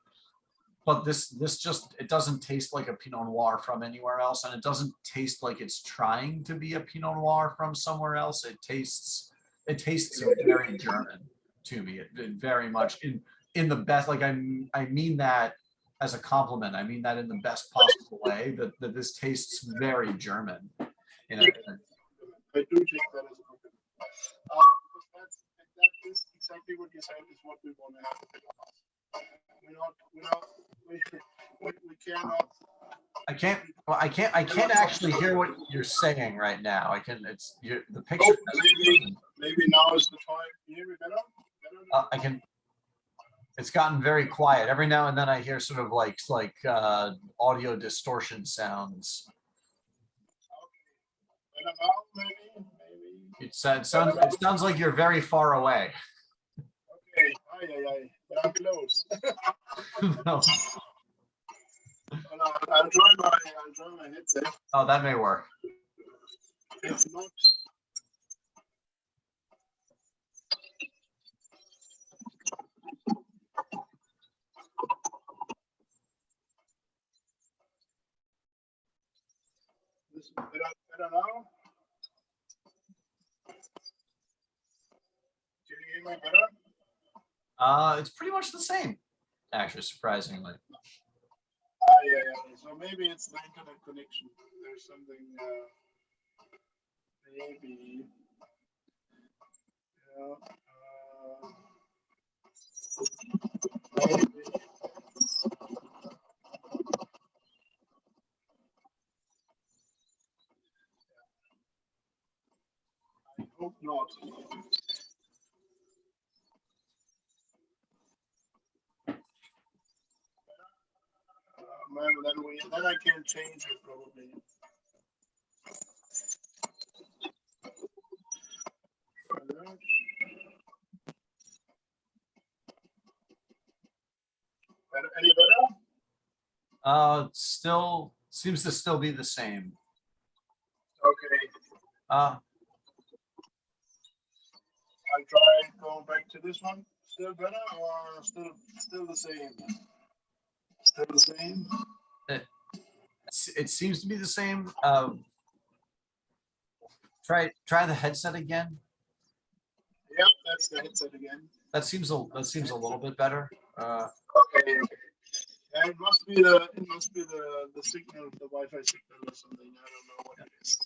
this just, it doesn't taste like a Pinot Noir from anywhere else, and it doesn't taste like it's trying to be a Pinot Noir from somewhere else. It tastes very German to me. It very much in the best, like I mean that as a compliment. I mean that in the best possible way, that this tastes very German. I do take that as a compliment. Because that is exactly what you said is what we want to have. We cannot. I can't actually hear what you're saying right now. The picture. Maybe now is the time. You hear me better? It's gotten very quiet. Every now and then I hear sort of like audio distortion sounds. Okay. Better now, maybe. It sounds like you're very far away. Okay. Aye. But I'm close. No. I'll try my headset. Oh, that may work. It's not. This is better now. Can you hear me better? It's pretty much the same, actually, surprisingly. Yeah. So maybe it's the internet connection. There's something. Maybe. Yeah. Maybe. I hope not. Then I can change it probably. Any better? Still seems to still be the same. Okay. Uh, I'll try going back to this one. Still better or still the same? Still the same? It seems to be the same. Try the headset again. Yep, that's the headset again. That seems a little bit better. Okay. And it must be the signal, the Wi-Fi signal or something. I don't know what it is.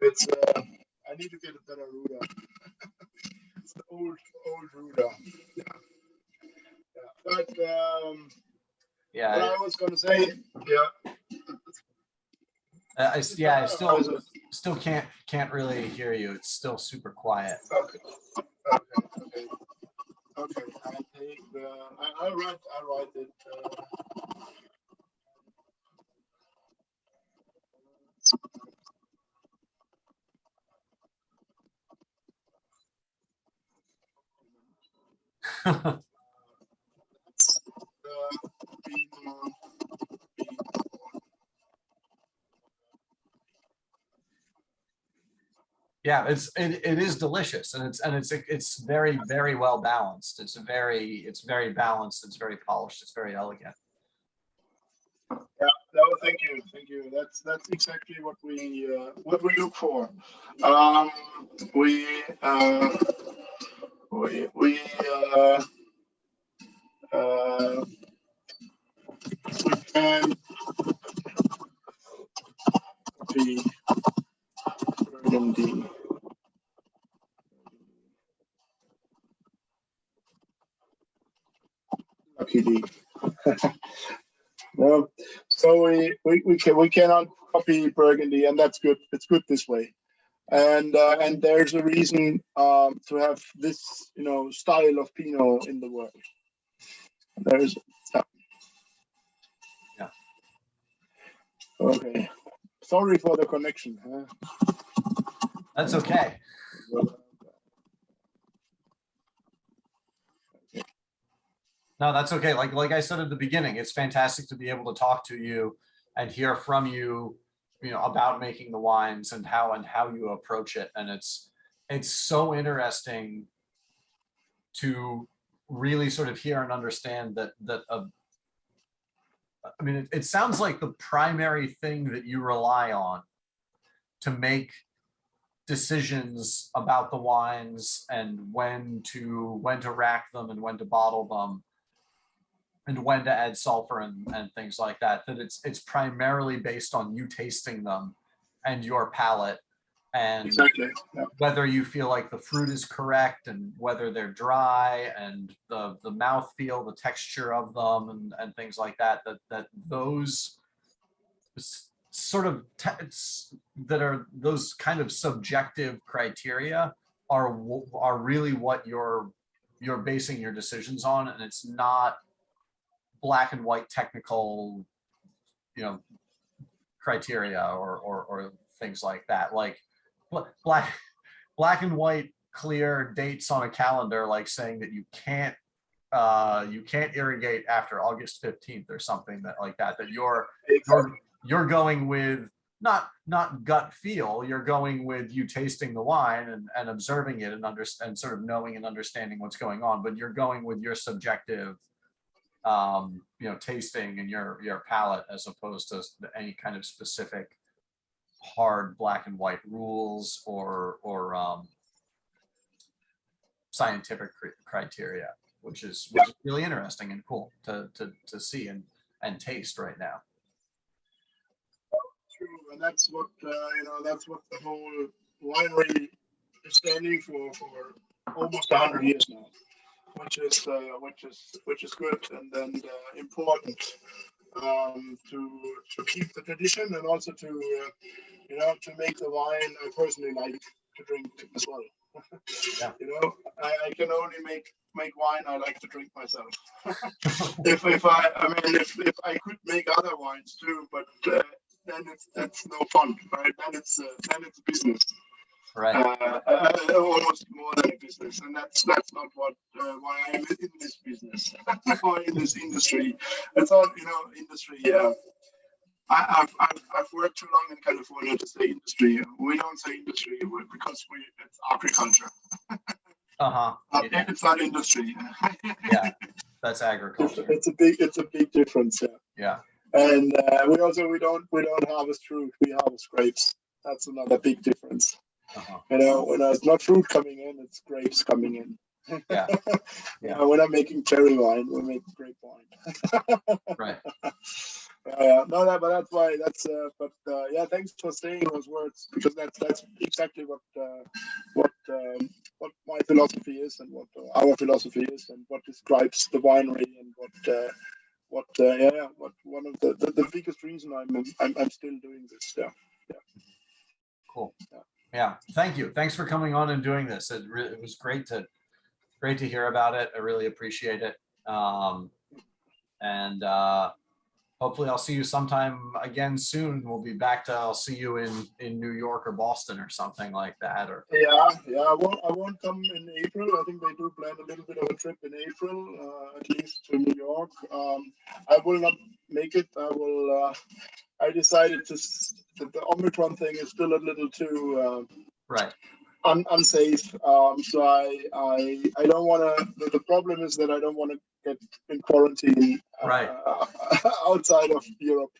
It's I need to get a better router. It's the old router. Yeah. But yeah. What I was gonna say, yeah. I still can't really hear you. It's still super quiet. Okay. I take I write it. Yeah, it is delicious, and it's very, very well balanced. It's very balanced. It's very polished. It's very elegant. Yeah, no, thank you. That's exactly what we look for. We can be Burgundy. Luckily. No, so we cannot copy Burgundy, and that's good. It's good this way, and there's a reason to have this style of Pinot in the world. There's yeah. Okay. Sorry for the connection. Huh? That's okay. No, that's okay. Like I said at the beginning, it's fantastic to be able to talk to you and hear from you about making the wines and how you approach it. And it's so interesting to really sort of hear and understand that I mean, it sounds like the primary thing that you rely on to make decisions about the wines and when to rack them and when to bottle them and when to add sulfur and things like that, that it's primarily based on you tasting them and your palate, and Exactly. Yeah. whether you feel like the fruit is correct and whether they're dry and the mouthfeel, the texture of them and things like that, that those sort of that are those kind of subjective criteria are really what you're basing your decisions on, and it's not black and white technical criteria or things like that, like black and white clear dates on a calendar, like saying that you can't irrigate after August 15th or something like that you're going with not gut feel, you're going with you tasting the wine and observing it and sort of knowing and understanding what's going on, but you're going with your subjective tasting and your palate, as opposed to any kind of specific hard black and white rules or scientific criteria, which is really interesting and cool to see and taste right now. True, and that's what that's what the whole winery is standing for almost 100 years now, which is good and then important to keep the tradition, and also to to make the wine I personally like to drink as well. Yeah. I can only make wine I like to drink myself. if I could make other wines too, but then that's no fun, right? Then it's business. Right. Almost more than a business, and that's not what why I'm in this business or in this industry. It's all industry. I've worked too long in California to say industry. We don't say industry because it's agriculture. It's not industry. Yeah, that's agriculture. It's a big difference. Yeah. And we don't harvest fruit. We harvest grapes. That's another big difference. When it's not fruit coming in, it's grapes coming in. Yeah. We're not making cherry wine, we're making grape wine. Right. But that's why thanks for saying those words, because that's exactly what my philosophy is, and what our philosophy is, and what describes the winery, and what one of the biggest reason I'm still doing this. Yeah. Cool. Yeah, thank you. Thanks for coming on and doing this. It was great to hear about it. I really appreciate it. And hopefully I'll see you sometime again soon. We'll be back I'll see you in New York or Boston or something like that. Or I won't come in April. I think they do plan a little bit of a trip in April, at least to New York. I will not make it. I decided that the Omicron thing is still a little too right. Unsafe. So I don't want to. The problem is that I don't want to get in quarantine right outside of Europe.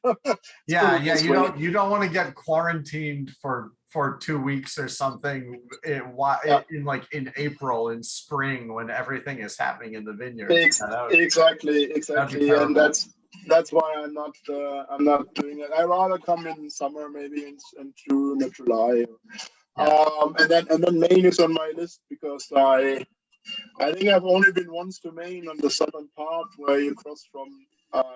You don't want to get quarantined for 2 weeks or something in April, in spring, when everything is happening in the vineyards. Exactly, and that's why I'm not doing it. I rather come in summer, maybe in June or July. And then Maine is on my list, because I think I've only been once to Maine, on the southern part where you cross from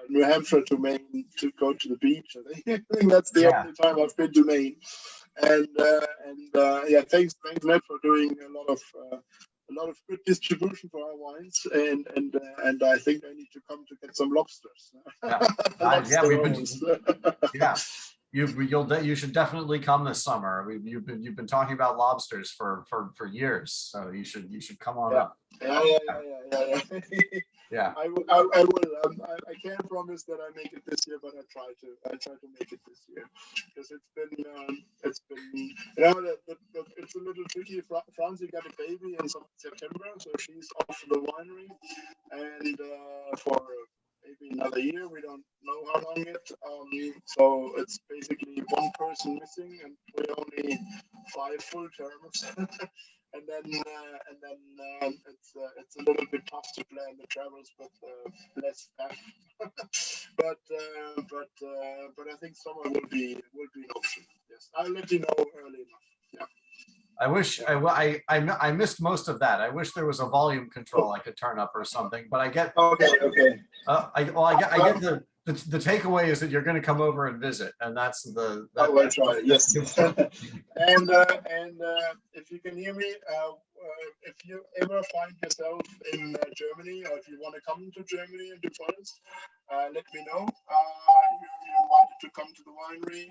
New Hampshire to Maine to go to the beach. I think that's the only time I've been to Maine. And thanks Ned for doing a lot of good distribution for our wines, and I think I need to come to get some lobsters. You should definitely come this summer. You've been talking about lobsters for years, so you should come on up. Yeah. Yeah. I will. I can't promise that I make it this year, but I try to make it this year because it's been it's a little tricky. Francie got a baby in September, so she's off the winery, and for maybe another year, we don't know how long yet. So it's basically one person missing, and we're only 5 full terms. And then it's a little bit tough to plan the travels with less staff. but I think summer will be an option. Yes, I'll let you know early enough. Yeah. I wish I missed most of that. I wish there was a volume control I could turn up or something. But I get Okay. I get the takeaway is that you're going to come over and visit, and that's the. That's right. Yes. and if you can hear me, if you ever find yourself in Germany, or if you want to come to Germany and do finals, let me know. You're invited to come to the winery.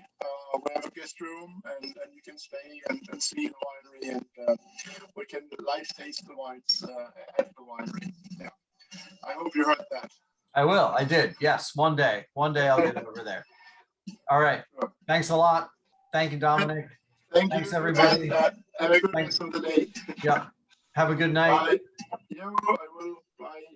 We have a guest room, and you can stay and see the winery, and we can live taste the wines at the winery. Yeah. I hope you heard that. I will. I did. Yes. One day I'll get over there. All right. Thanks a lot. Thank you, Dominik. Thanks, everybody. And, have a good rest of the day. Yeah. Have a good night. Bye. I will. Bye.